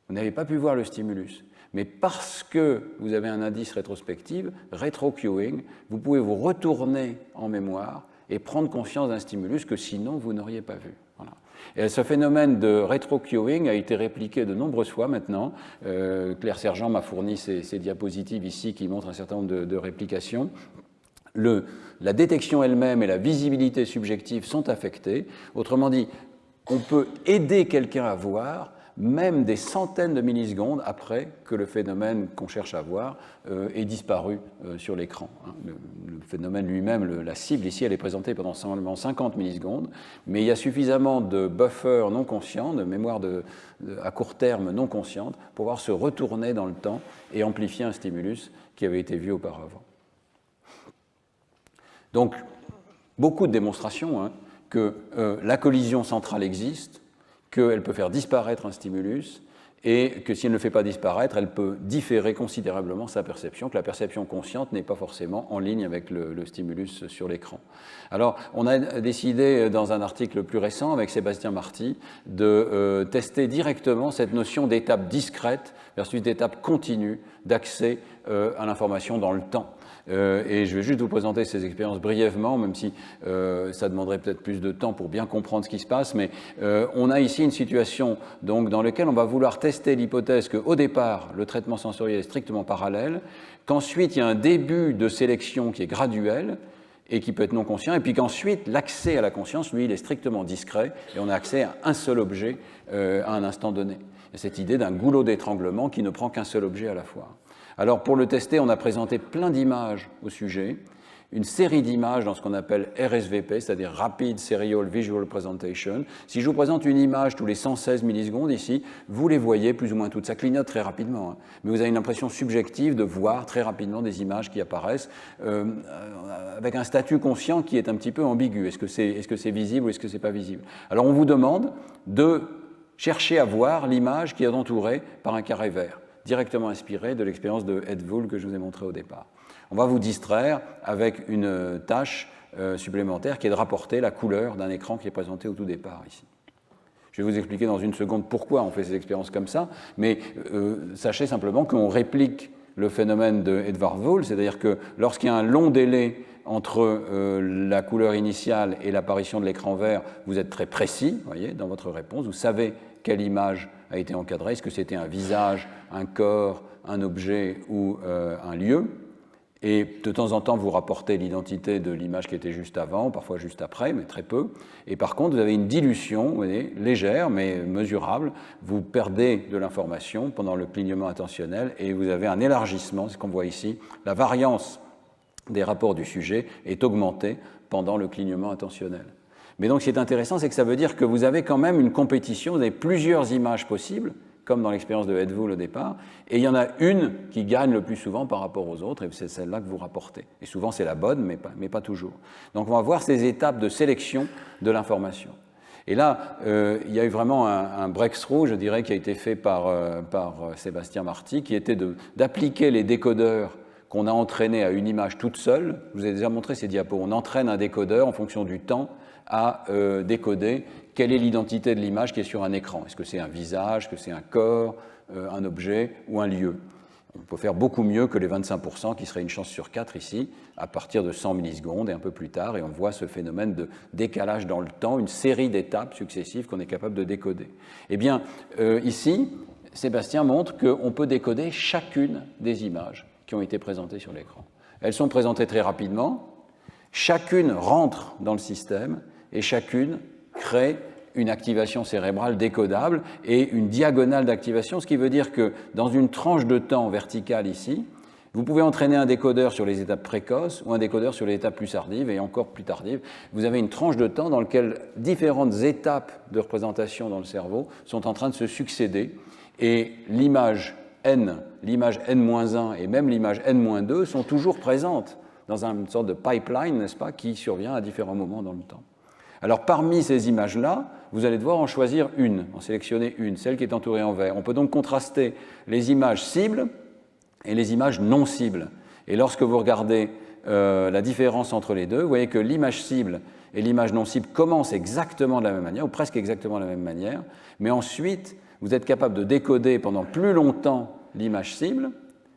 Vous n'avez pas pu voir le stimulus. Mais parce que vous avez un indice rétrospectif, rétro-cueing, vous pouvez vous retourner en mémoire et prendre conscience d'un stimulus que sinon vous n'auriez pas vu. Voilà. Et ce phénomène de rétro-cueing a été répliqué de nombreuses fois maintenant. Claire Sergent m'a fourni ces diapositives ici qui montrent un certain nombre de réplications. La détection elle-même et la visibilité subjective sont affectées. Autrement dit, on peut aider quelqu'un à voir même des centaines de millisecondes après que le phénomène qu'on cherche à voir ait disparu sur l'écran. Le phénomène lui-même, la cible ici, elle est présentée pendant seulement 50 millisecondes, mais il y a suffisamment de buffers non conscients, de mémoire à court terme non consciente, pour pouvoir se retourner dans le temps et amplifier un stimulus qui avait été vu auparavant. Donc, beaucoup de démonstrations que la collision centrale existe, qu'elle peut faire disparaître un stimulus et que si elle ne le fait pas disparaître, elle peut différer considérablement sa perception, que la perception consciente n'est pas forcément en ligne avec le stimulus sur l'écran. Alors, on a décidé dans un article plus récent avec Sébastien Marty de tester directement cette notion d'étape discrète versus d'étape continue d'accès à l'information dans le temps. Et je vais juste vous présenter ces expériences brièvement, même si ça demanderait peut-être plus de temps pour bien comprendre ce qui se passe, mais on a ici une situation donc, dans laquelle on va vouloir tester l'hypothèse qu'au départ, le traitement sensoriel est strictement parallèle, qu'ensuite il y a un début de sélection qui est graduel et qui peut être non conscient, et puis qu'ensuite l'accès à la conscience, lui, il est strictement discret, et on a accès à un seul objet à un instant donné. Et cette idée d'un goulot d'étranglement qui ne prend qu'un seul objet à la fois. Alors pour le tester, on a présenté plein d'images au sujet, une série d'images dans ce qu'on appelle RSVP, c'est-à-dire Rapid Serial Visual Presentation. Si je vous présente une image tous les 116 millisecondes ici, vous les voyez plus ou moins toutes. Ça clignote très rapidement, mais vous avez une impression subjective de voir très rapidement des images qui apparaissent avec un statut conscient qui est un petit peu ambigu. Est-ce que c'est visible ou est-ce que c'est pas visible? Alors on vous demande de chercher à voir l'image qui est entourée par un carré vert, directement inspiré de l'expérience de Ed Wool que je vous ai montré au départ. On va vous distraire avec une tâche supplémentaire qui est de rapporter la couleur d'un écran qui est présenté au tout départ ici. Je vais vous expliquer dans une seconde pourquoi on fait ces expériences comme ça, mais sachez simplement qu'on réplique le phénomène de Edvard Wool, c'est-à-dire que lorsqu'il y a un long délai entre la couleur initiale et l'apparition de l'écran vert, vous êtes très précis, voyez, dans votre réponse, vous savez quelle image a été encadrée, est-ce que c'était un visage, un corps, un objet ou un lieu, et de temps en temps vous rapportez l'identité de l'image qui était juste avant, parfois juste après, mais très peu, et par contre vous avez une dilution, vous voyez, légère mais mesurable, vous perdez de l'information pendant le clignement attentionnel et vous avez un élargissement, c'est ce qu'on voit ici, la variance des rapports du sujet est augmentée pendant le clignement attentionnel. Mais donc, ce qui est intéressant, c'est que ça veut dire que vous avez quand même une compétition, vous avez plusieurs images possibles, comme dans l'expérience de Ed Wool au départ, et il y en a une qui gagne le plus souvent par rapport aux autres, et c'est celle-là que vous rapportez. Et souvent, c'est la bonne, mais pas toujours. Donc, on va voir ces étapes de sélection de l'information. Et là, il y a eu vraiment un breakthrough, je dirais, qui a été fait par Sébastien Marty, qui était d'appliquer les décodeurs qu'on a entraînés à une image toute seule. Je vous ai déjà montré ces diapos. On entraîne un décodeur en fonction du temps à décoder quelle est l'identité de l'image qui est sur un écran. Est-ce que c'est un visage, est-ce que c'est un corps, un objet ou un lieu? On peut faire beaucoup mieux que les 25% qui serait une chance sur 4 ici, à partir de 100 millisecondes et un peu plus tard, et on voit ce phénomène de décalage dans le temps, une série d'étapes successives qu'on est capable de décoder. Eh bien, ici, Sébastien montre qu'on peut décoder chacune des images qui ont été présentées sur l'écran. Elles sont présentées très rapidement, chacune rentre dans le système et chacune crée une activation cérébrale décodable et une diagonale d'activation, ce qui veut dire que dans une tranche de temps verticale ici, vous pouvez entraîner un décodeur sur les étapes précoces ou un décodeur sur les étapes plus tardives et encore plus tardives. Vous avez une tranche de temps dans laquelle différentes étapes de représentation dans le cerveau sont en train de se succéder et l'image N, l'image N-1 et même l'image N-2 sont toujours présentes dans une sorte de pipeline, n'est-ce pas, qui survient à différents moments dans le temps. Alors parmi ces images-là, vous allez devoir en choisir une, en sélectionner une, celle qui est entourée en vert. On peut donc contraster les images cibles et les images non cibles. Et lorsque vous regardez la différence entre les deux, vous voyez que l'image cible et l'image non cible commencent exactement de la même manière, ou presque exactement de la même manière, mais ensuite, vous êtes capable de décoder pendant plus longtemps l'image cible,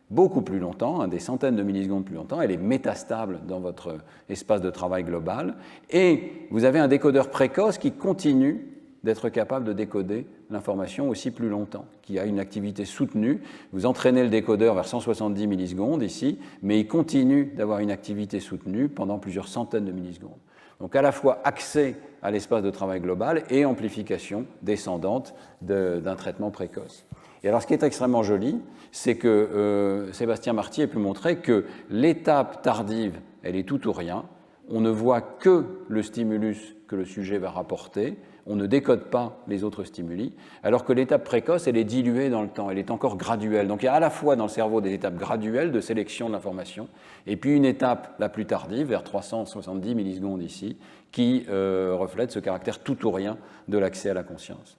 beaucoup plus longtemps, des centaines de millisecondes plus longtemps, elle est métastable dans votre espace de travail global, et vous avez un décodeur précoce qui continue d'être capable de décoder l'information aussi plus longtemps, qui a une activité soutenue. Vous entraînez le décodeur vers 170 millisecondes ici, mais il continue d'avoir une activité soutenue pendant plusieurs centaines de millisecondes. Donc à la fois accès à l'espace de travail global et amplification descendante d'un traitement précoce. Et alors ce qui est extrêmement joli, c'est que Sébastien Marty a pu montrer que l'étape tardive, elle est tout ou rien. On ne voit que le stimulus que le sujet va rapporter, on ne décode pas les autres stimuli, alors que l'étape précoce, elle est diluée dans le temps, elle est encore graduelle. Donc il y a à la fois dans le cerveau des étapes graduelles de sélection de l'information, et puis une étape la plus tardive, vers 370 millisecondes ici, qui reflète ce caractère tout ou rien de l'accès à la conscience.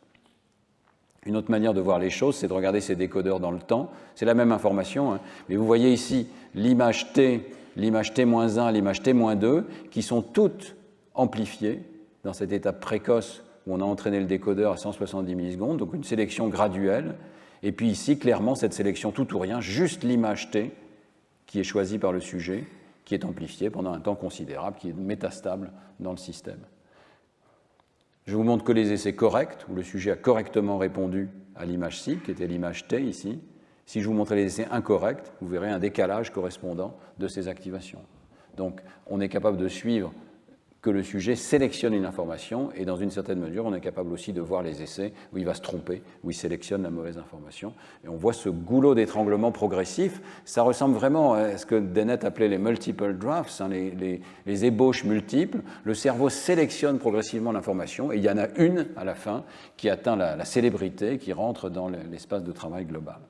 Une autre manière de voir les choses, c'est de regarder ces décodeurs dans le temps. C'est la même information, hein, mais vous voyez ici l'image T, l'image T-1, l'image T-2, qui sont toutes amplifiées dans cette étape précoce où on a entraîné le décodeur à 170 millisecondes, donc une sélection graduelle. Et puis ici, clairement, cette sélection tout ou rien, juste l'image T qui est choisie par le sujet, qui est amplifiée pendant un temps considérable, qui est métastable dans le système. Je vous montre que les essais corrects, où le sujet a correctement répondu à l'image cible, qui était l'image T ici. Si je vous montrais les essais incorrects, vous verrez un décalage correspondant de ces activations. Donc, on est capable de suivre que le sujet sélectionne une information, et dans une certaine mesure, on est capable aussi de voir les essais où il va se tromper, où il sélectionne la mauvaise information. Et on voit ce goulot d'étranglement progressif. Ça ressemble vraiment à ce que Dennett appelait les multiple drafts, hein, les ébauches multiples. Le cerveau sélectionne progressivement l'information, et il y en a une à la fin qui atteint la célébrité, qui rentre dans l'espace de travail global.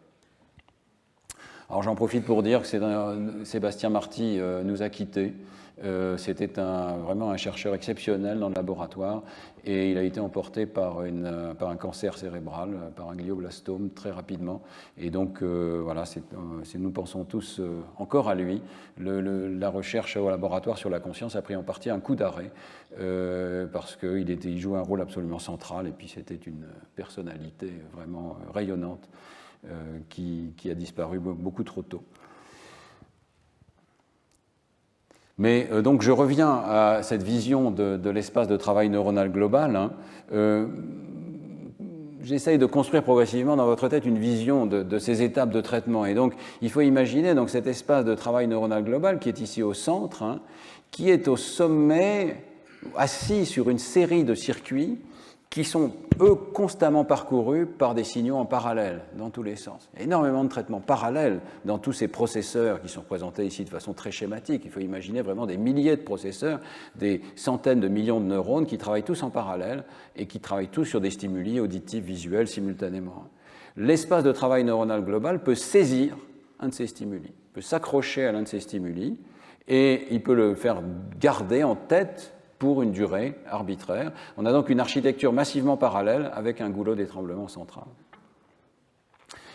Alors j'en profite pour dire que Sébastien Marty nous a quittés. C'était vraiment un chercheur exceptionnel dans le laboratoire, et il a été emporté par un cancer cérébral, par un glioblastome très rapidement. Et donc voilà, nous pensons tous encore à lui. La recherche au laboratoire sur la conscience a pris en partie un coup d'arrêt parce qu'il jouait un rôle absolument central, et puis c'était une personnalité vraiment rayonnante qui a disparu beaucoup trop tôt. Mais donc je reviens à cette vision de l'espace de travail neuronal global. Hein. J'essaye de construire progressivement dans votre tête une vision de ces étapes de traitement. Et donc il faut imaginer donc, cet espace de travail neuronal global qui est ici au centre, hein, qui est au sommet, assis sur une série de circuits qui sont, eux, constamment parcourus par des signaux en parallèle, dans tous les sens. Énormément de traitements parallèles dans tous ces processeurs qui sont représentés ici de façon très schématique. Il faut imaginer vraiment des milliers de processeurs, des centaines de millions de neurones qui travaillent tous en parallèle et qui travaillent tous sur des stimuli auditifs, visuels simultanément. L'espace de travail neuronal global peut saisir un de ces stimuli, peut s'accrocher à l'un de ces stimuli, et il peut le faire garder en tête pour une durée arbitraire. On a donc une architecture massivement parallèle avec un goulot d'étranglement central.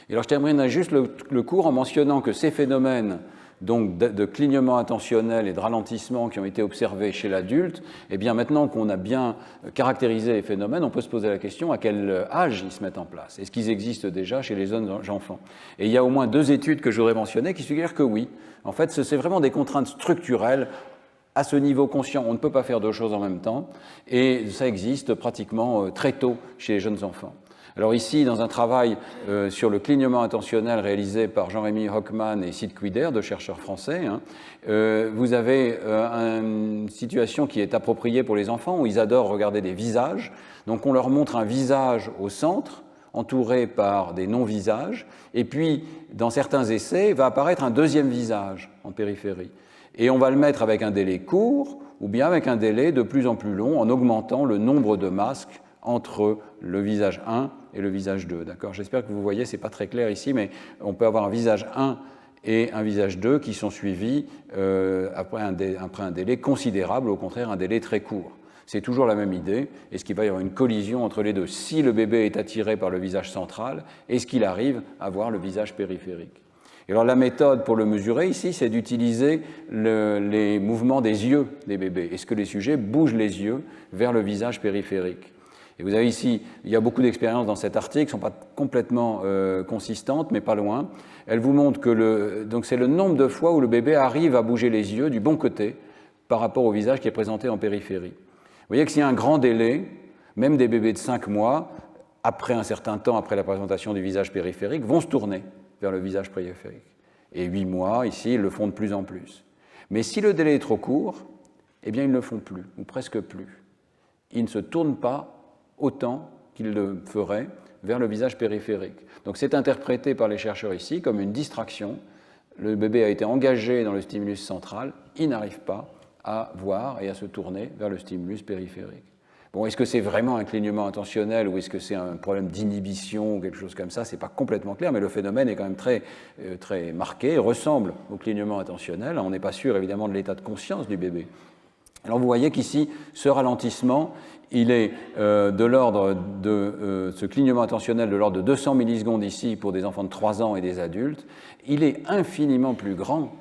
Et alors je terminerai juste le cours en mentionnant que ces phénomènes donc de clignement attentionnel et de ralentissement qui ont été observés chez l'adulte, eh bien maintenant qu'on a bien caractérisé les phénomènes, on peut se poser la question à quel âge ils se mettent en place. Est-ce qu'ils existent déjà chez les jeunes enfants? Et il y a au moins 2 études que je voudrais mentionner qui suggèrent que oui. En fait, c'est vraiment des contraintes structurelles. À ce niveau conscient, on ne peut pas faire 2 choses en même temps, et ça existe pratiquement très tôt chez les jeunes enfants. Alors ici, dans un travail sur le clignement attentionnel réalisé par Jean-Rémy Hockman et Sid Quider, 2 chercheurs français, hein, vous avez une situation qui est appropriée pour les enfants, où ils adorent regarder des visages. Donc on leur montre un visage au centre, entouré par des non-visages, et puis, dans certains essais, va apparaître un deuxième visage en périphérie. Et on va le mettre avec un délai court ou bien avec un délai de plus en plus long en augmentant le nombre de masques entre le visage 1 et le visage 2. D'accord ? J'espère que vous voyez, ce n'est pas très clair ici, mais on peut avoir un visage 1 et un visage 2 qui sont suivis après un délai considérable, au contraire un délai très court. C'est toujours la même idée. Est-ce qu'il va y avoir une collision entre les deux? Si le bébé est attiré par le visage central, est-ce qu'il arrive à voir le visage périphérique? Et alors la méthode pour le mesurer ici, c'est d'utiliser les mouvements des yeux des bébés. Est-ce que les sujets bougent les yeux vers le visage périphérique? Et vous avez ici, il y a beaucoup d'expériences dans cet article, qui ne sont pas complètement consistantes, mais pas loin. Elles vous montrent que donc c'est le nombre de fois où le bébé arrive à bouger les yeux du bon côté par rapport au visage qui est présenté en périphérie. Vous voyez que s'il y a un grand délai, même des bébés de 5 mois, après un certain temps, après la présentation du visage périphérique, vont se tourner vers le visage périphérique. Et 8 mois, ici, ils le font de plus en plus. Mais si le délai est trop court, eh bien, ils ne le font plus, ou presque plus. Ils ne se tournent pas autant qu'ils le feraient vers le visage périphérique. Donc c'est interprété par les chercheurs ici comme une distraction. Le bébé a été engagé dans le stimulus central, il n'arrive pas à voir et à se tourner vers le stimulus périphérique. Bon, est-ce que c'est vraiment un clignement intentionnel ou est-ce que c'est un problème d'inhibition ou quelque chose comme ça? Ce n'est pas complètement clair, mais le phénomène est quand même très marqué, ressemble au clignement intentionnel. On n'est pas sûr évidemment de l'état de conscience du bébé. Alors vous voyez qu'ici, ce ralentissement, il est de l'ordre de ce clignement intentionnel de l'ordre de 200 millisecondes ici pour des enfants de 3 ans et des adultes. Il est infiniment plus grand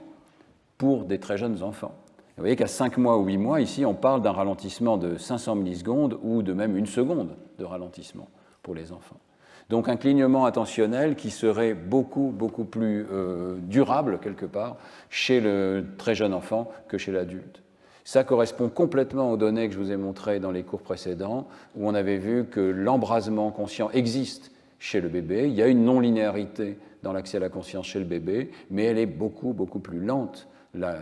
pour des très jeunes enfants. Vous voyez qu'à 5 mois ou 8 mois, ici, on parle d'un ralentissement de 500 millisecondes ou de même 1 seconde de ralentissement pour les enfants. Donc un clignement intentionnel qui serait beaucoup plus durable, quelque part, chez le très jeune enfant que chez l'adulte. Ça correspond complètement aux données que je vous ai montrées dans les cours précédents, où on avait vu que l'embrasement conscient existe chez le bébé. Il y a une non-linéarité dans l'accès à la conscience chez le bébé, mais elle est beaucoup plus lente.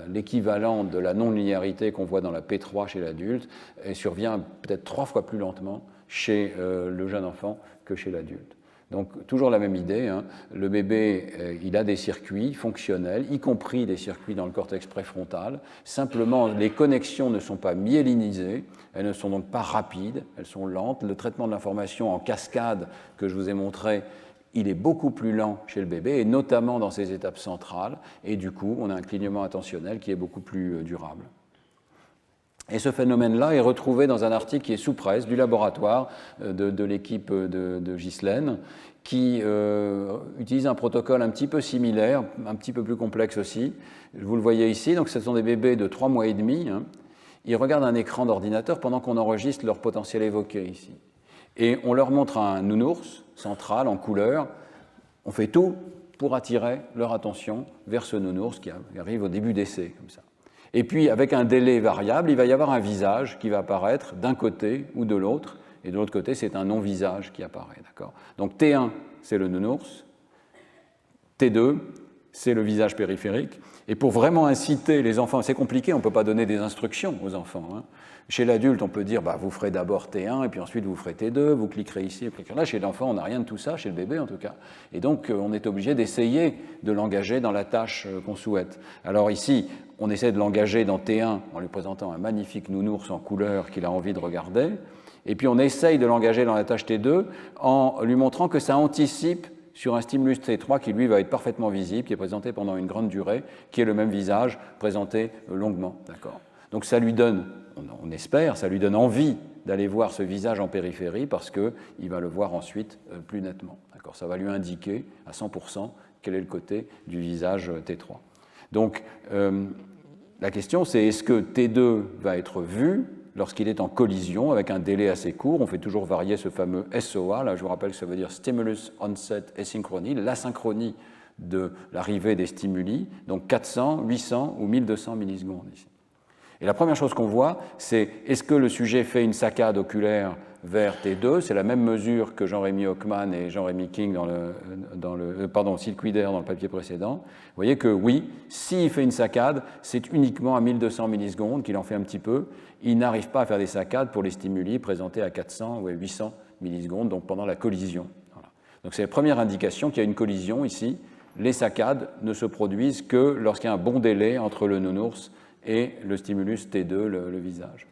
L'équivalent de la non-linéarité qu'on voit dans la P3 chez l'adulte survient peut-être 3 fois plus lentement chez le jeune enfant que chez l'adulte. Donc toujours la même idée, hein. Le bébé il a des circuits fonctionnels, y compris des circuits dans le cortex préfrontal. Simplement, les connexions ne sont pas myélinisées, elles ne sont donc pas rapides, elles sont lentes. Le traitement de l'information en cascade que je vous ai montré, il est beaucoup plus lent chez le bébé, et notamment dans ses étapes centrales, et du coup, on a un clignement intentionnel qui est beaucoup plus durable. Et ce phénomène-là est retrouvé dans un article qui est sous presse du laboratoire de l'équipe de Ghislaine, qui utilise un protocole un petit peu similaire, un petit peu plus complexe aussi. Vous le voyez ici, donc ce sont des bébés de 3 mois et demi. Hein. Ils regardent un écran d'ordinateur pendant qu'on enregistre leur potentiel évoqué ici. Et on leur montre un nounours central en couleur. On fait tout pour attirer leur attention vers ce nounours qui arrive au début d'essai, comme ça. Et puis, avec un délai variable, il va y avoir un visage qui va apparaître d'un côté ou de l'autre. Et de l'autre côté, c'est un non-visage qui apparaît. Donc T1, c'est le nounours. T2, c'est le visage périphérique. Et pour vraiment inciter les enfants, c'est compliqué, on ne peut pas donner des instructions aux enfants. Hein. Chez l'adulte, on peut dire, vous ferez d'abord T1, et puis ensuite vous ferez T2, vous cliquerez ici, et cliquerez là. Chez l'enfant, on n'a rien de tout ça, chez le bébé en tout cas. Et donc, on est obligé d'essayer de l'engager dans la tâche qu'on souhaite. Alors ici, on essaie de l'engager dans T1 en lui présentant un magnifique nounours en couleur qu'il a envie de regarder. Et puis on essaye de l'engager dans la tâche T2 en lui montrant que ça anticipe sur un stimulus T3 qui, lui, va être parfaitement visible, qui est présenté pendant une grande durée, qui est le même visage présenté longuement. Donc ça lui donne, on espère, ça lui donne envie d'aller voir ce visage en périphérie parce qu'il va le voir ensuite plus nettement. Ça va lui indiquer à 100% quel est le côté du visage T3. Donc la question, c'est est-ce que T2 va être vu lorsqu'il est en collision avec un délai assez court? On fait toujours varier ce fameux SOA. Là, je vous rappelle que ça veut dire Stimulus Onset Asynchronie, l'asynchronie de l'arrivée des stimuli, donc 400, 800 ou 1200 millisecondes ici. Et la première chose qu'on voit, c'est est-ce que le sujet fait une saccade oculaire vers T2? C'est la même mesure que Jean-Rémy Hockman et Jean-Rémy King Silkwider dans le papier précédent. Vous voyez que oui, s'il fait une saccade, c'est uniquement à 1200 millisecondes qu'il en fait un petit peu. Il n'arrive pas à faire des saccades pour les stimuli présentés à 400 ou à 800 millisecondes, donc pendant la collision. Voilà. Donc c'est la première indication qu'il y a une collision ici. Les saccades ne se produisent que lorsqu'il y a un bon délai entre le nounours et le stimulus T2, le visage.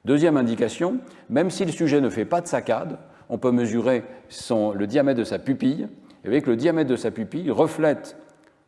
Deuxième indication, même si le sujet ne fait pas de saccade, on peut mesurer le diamètre de sa pupille. Et vous voyez que le diamètre de sa pupille reflète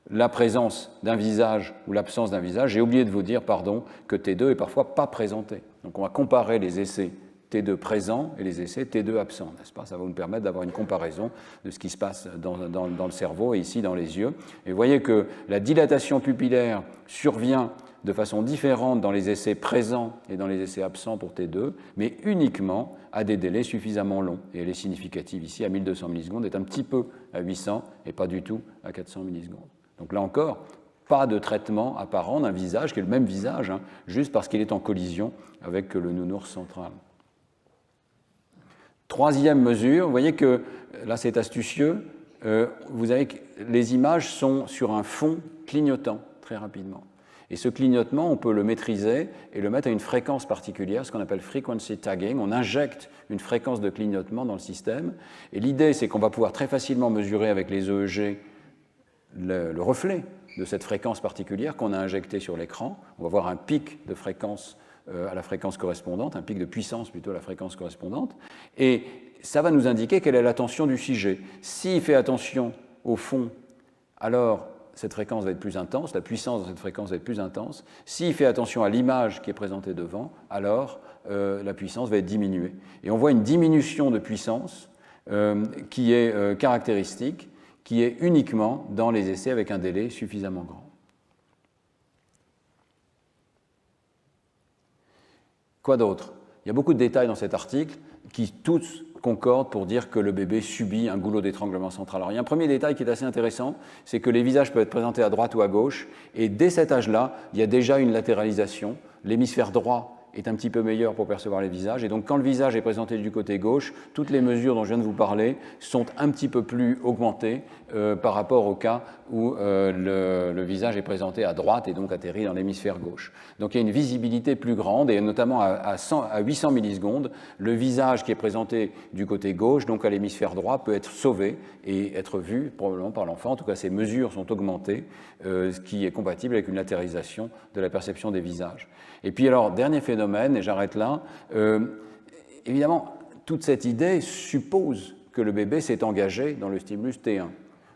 la présence d'un visage ou l'absence d'un visage. J'ai oublié de vous dire, pardon, que T2 est parfois pas présenté. Donc on va comparer les essais T2 présents et les essais T2 absents, n'est-ce pas? Ça va nous permettre d'avoir une comparaison de ce qui se passe dans le cerveau et ici dans les yeux. Et vous voyez que la dilatation pupillaire survient de façon différente dans les essais présents et dans les essais absents pour T2, mais uniquement à des délais suffisamment longs. Et elle est significative ici à 1200 millisecondes, est un petit peu à 800 et pas du tout à 400 millisecondes. Donc là encore, pas de traitement apparent d'un visage qui est le même visage, hein, juste parce qu'il est en collision avec le nounours central. Troisième mesure, vous voyez que là c'est astucieux, vous avez que les images sont sur un fond clignotant très rapidement. Et ce clignotement, on peut le maîtriser et le mettre à une fréquence particulière, ce qu'on appelle frequency tagging. On injecte une fréquence de clignotement dans le système. Et l'idée, c'est qu'on va pouvoir très facilement mesurer avec les EEG le reflet de cette fréquence particulière qu'on a injectée sur l'écran. On va voir un pic de fréquence à la fréquence correspondante, un pic de puissance plutôt à la fréquence correspondante. Et ça va nous indiquer quelle est l'attention du sujet. S'il fait attention au fond, alors cette fréquence va être plus intense, la puissance de cette fréquence va être plus intense. S'il fait attention à l'image qui est présentée devant, alors la puissance va être diminuée. Et on voit une diminution de puissance qui est caractéristique, qui est uniquement dans les essais avec un délai suffisamment grand. Quoi d'autre? Il y a beaucoup de détails dans cet article qui tous concordent pour dire que le bébé subit un goulot d'étranglement central. Alors il y a un premier détail qui est assez intéressant, c'est que les visages peuvent être présentés à droite ou à gauche, et dès cet âge-là, il y a déjà une latéralisation. L'hémisphère droit est un petit peu meilleur pour percevoir les visages, et donc quand le visage est présenté du côté gauche, toutes les mesures dont je viens de vous parler sont un petit peu plus augmentées par rapport au cas où le visage est présenté à droite et donc atterrit dans l'hémisphère gauche. Donc il y a une visibilité plus grande, et notamment à 800 millisecondes, le visage qui est présenté du côté gauche, donc à l'hémisphère droit, peut être sauvé et être vu probablement par l'enfant. En tout cas, ces mesures sont augmentées, ce qui est compatible avec une latéralisation de la perception des visages. Et puis alors, dernier phénomène, et j'arrête là, évidemment, toute cette idée suppose que le bébé s'est engagé dans le stimulus T1.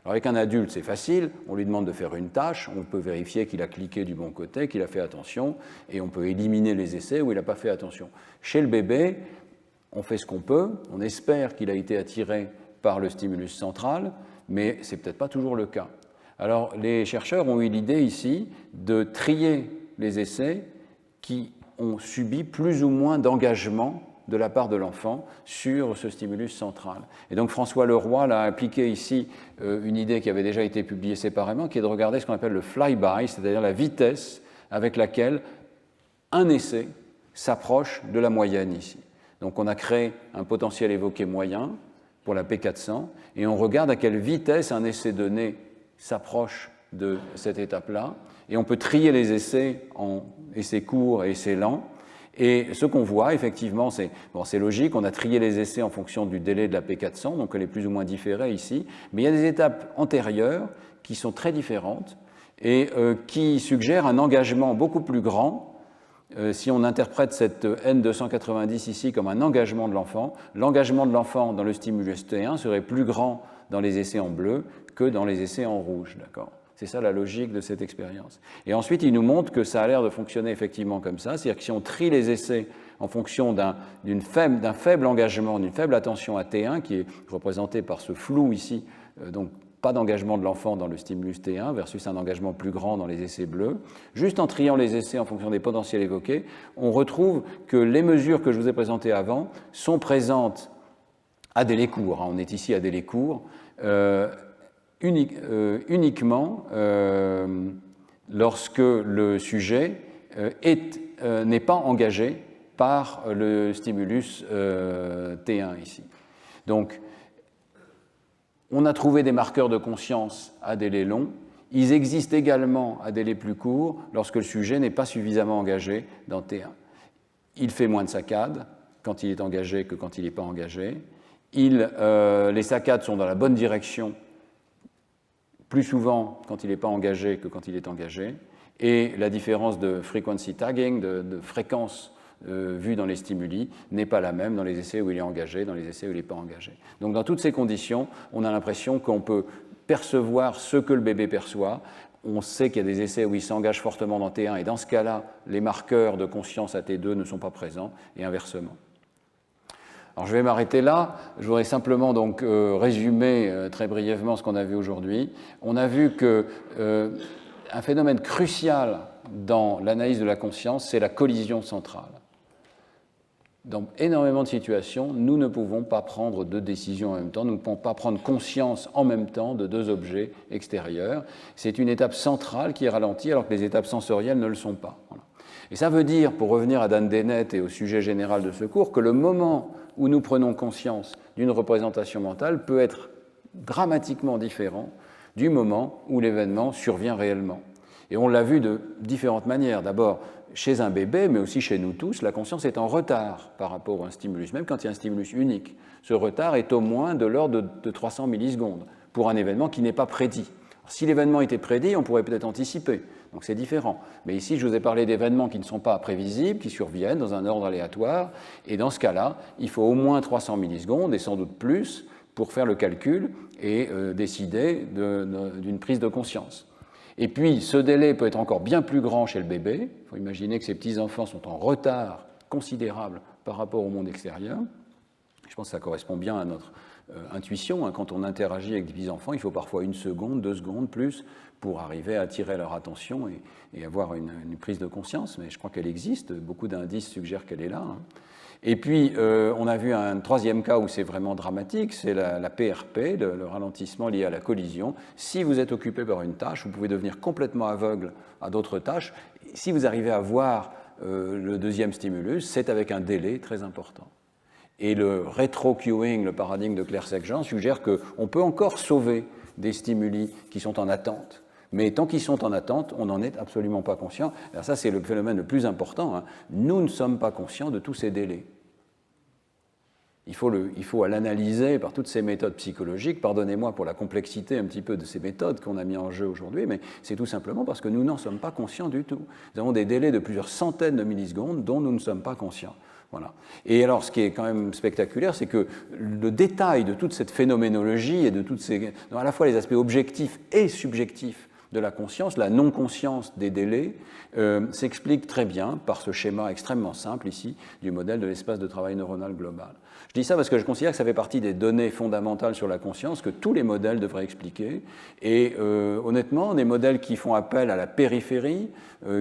Alors avec un adulte, c'est facile, on lui demande de faire une tâche, on peut vérifier qu'il a cliqué du bon côté, qu'il a fait attention, et on peut éliminer les essais où il n'a pas fait attention. Chez le bébé, on fait ce qu'on peut, on espère qu'il a été attiré par le stimulus central, mais ce n'est peut-être pas toujours le cas. Alors les chercheurs ont eu l'idée ici de trier les essais qui ont subi plus ou moins d'engagement de la part de l'enfant sur ce stimulus central. Et donc François Leroy a appliqué ici une idée qui avait déjà été publiée séparément, qui est de regarder ce qu'on appelle le flyby, c'est-à-dire la vitesse avec laquelle un essai s'approche de la moyenne ici. Donc on a créé un potentiel évoqué moyen pour la P400, et on regarde à quelle vitesse un essai donné s'approche de cette étape-là, et on peut trier les essais en essais courts et essais lents. Et ce qu'on voit, effectivement, c'est logique, on a trié les essais en fonction du délai de la P400, donc elle est plus ou moins différée ici, mais il y a des étapes antérieures qui sont très différentes et qui suggèrent un engagement beaucoup plus grand. Si on interprète cette N290 ici comme un engagement de l'enfant, l'engagement de l'enfant dans le stimulus T1 serait plus grand dans les essais en bleu que dans les essais en rouge, d'accord ? C'est ça la logique de cette expérience. Et ensuite, il nous montre que ça a l'air de fonctionner effectivement comme ça, c'est-à-dire que si on trie les essais en fonction d'un faible engagement, d'une faible attention à T1, qui est représenté par ce flou ici, donc pas d'engagement de l'enfant dans le stimulus T1 versus un engagement plus grand dans les essais bleus, juste en triant les essais en fonction des potentiels évoqués, on retrouve que les mesures que je vous ai présentées avant sont présentes à délai court. On est ici à délai court. Uniquement lorsque le sujet n'est pas engagé par le stimulus T1 ici. Donc, on a trouvé des marqueurs de conscience à délai long. Ils existent également à délai plus court lorsque le sujet n'est pas suffisamment engagé dans T1. Il fait moins de saccades quand il est engagé que quand il n'est pas engagé. Les saccades sont dans la bonne direction plus souvent quand il n'est pas engagé que quand il est engagé, et la différence de frequency tagging, de fréquence vue dans les stimuli, n'est pas la même dans les essais où il est engagé, dans les essais où il n'est pas engagé. Donc dans toutes ces conditions, on a l'impression qu'on peut percevoir ce que le bébé perçoit. On sait qu'il y a des essais où il s'engage fortement dans T1, et dans ce cas-là, les marqueurs de conscience à T2 ne sont pas présents, et inversement. Alors je vais m'arrêter là. Je voudrais simplement donc résumer très brièvement ce qu'on a vu aujourd'hui. On a vu qu'un phénomène crucial dans l'analyse de la conscience, c'est la collision centrale. Dans énormément de situations, nous ne pouvons pas prendre deux décisions en même temps, nous ne pouvons pas prendre conscience en même temps de deux objets extérieurs. C'est une étape centrale qui est ralentie alors que les étapes sensorielles ne le sont pas. Voilà. Et ça veut dire, pour revenir à Dan Dennett et au sujet général de ce cours, que le moment où nous prenons conscience d'une représentation mentale peut être dramatiquement différent du moment où l'événement survient réellement. Et on l'a vu de différentes manières. D'abord, chez un bébé, mais aussi chez nous tous, la conscience est en retard par rapport à un stimulus, même quand il y a un stimulus unique. Ce retard est au moins de l'ordre de 300 millisecondes pour un événement qui n'est pas prédit. Alors, si l'événement était prédit, on pourrait peut-être anticiper, donc c'est différent. Mais ici, je vous ai parlé d'événements qui ne sont pas prévisibles, qui surviennent dans un ordre aléatoire, et dans ce cas-là, il faut au moins 300 millisecondes, et sans doute plus, pour faire le calcul et décider d'une prise de conscience. Et puis, ce délai peut être encore bien plus grand chez le bébé. Il faut imaginer que ces petits-enfants sont en retard considérable par rapport au monde extérieur. Je pense que ça correspond bien à notre intuition. Quand on interagit avec des petits-enfants, il faut parfois 1 seconde, 2 secondes, plus, pour arriver à attirer leur attention et avoir une prise de conscience. Mais je crois qu'elle existe. Beaucoup d'indices suggèrent qu'elle est là. Et puis, on a vu un troisième cas où c'est vraiment dramatique, c'est la PRP, le ralentissement lié à la collision. Si vous êtes occupé par une tâche, vous pouvez devenir complètement aveugle à d'autres tâches. Si vous arrivez à voir le deuxième stimulus, c'est avec un délai très important. Et le rétro-cueing, le paradigme de Claire-Seck-Jean, suggère qu'on peut encore sauver des stimuli qui sont en attente. Mais tant qu'ils sont en attente, on n'en est absolument pas conscient. Alors ça, c'est le phénomène le plus important. Nous ne sommes pas conscients de tous ces délais. Il faut l'analyser par toutes ces méthodes psychologiques. Pardonnez-moi pour la complexité un petit peu de ces méthodes qu'on a mis en jeu aujourd'hui, mais c'est tout simplement parce que nous n'en sommes pas conscients du tout. Nous avons des délais de plusieurs centaines de millisecondes dont nous ne sommes pas conscients. Voilà. Et alors, ce qui est quand même spectaculaire, c'est que le détail de toute cette phénoménologie et de toutes ces, à la fois les aspects objectifs et subjectifs de la conscience, la non-conscience des délais, s'explique très bien par ce schéma extrêmement simple ici du modèle de l'espace de travail neuronal global. Je dis ça parce que je considère que ça fait partie des données fondamentales sur la conscience que tous les modèles devraient expliquer. Et honnêtement, des modèles qui font appel à la périphérie,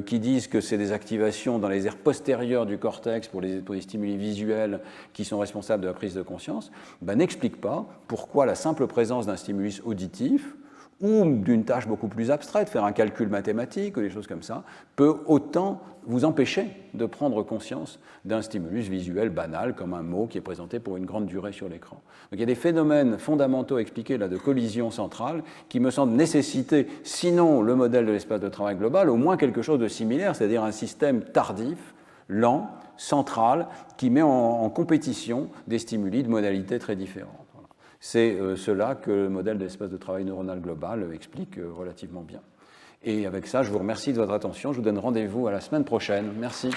qui disent que c'est des activations dans les aires postérieures du cortex pour les stimuli visuels qui sont responsables de la prise de conscience, n'expliquent pas pourquoi la simple présence d'un stimulus auditif ou d'une tâche beaucoup plus abstraite, faire un calcul mathématique ou des choses comme ça, peut autant vous empêcher de prendre conscience d'un stimulus visuel banal, comme un mot qui est présenté pour une grande durée sur l'écran. Donc il y a des phénomènes fondamentaux expliqués là de collision centrale qui me semblent nécessiter, sinon le modèle de l'espace de travail global, au moins quelque chose de similaire, c'est-à-dire un système tardif, lent, central, qui met en compétition des stimuli de modalités très différentes. C'est cela que le modèle de l'espace de travail neuronal global explique relativement bien. Et avec ça, je vous remercie de votre attention. Je vous donne rendez-vous à la semaine prochaine. Merci.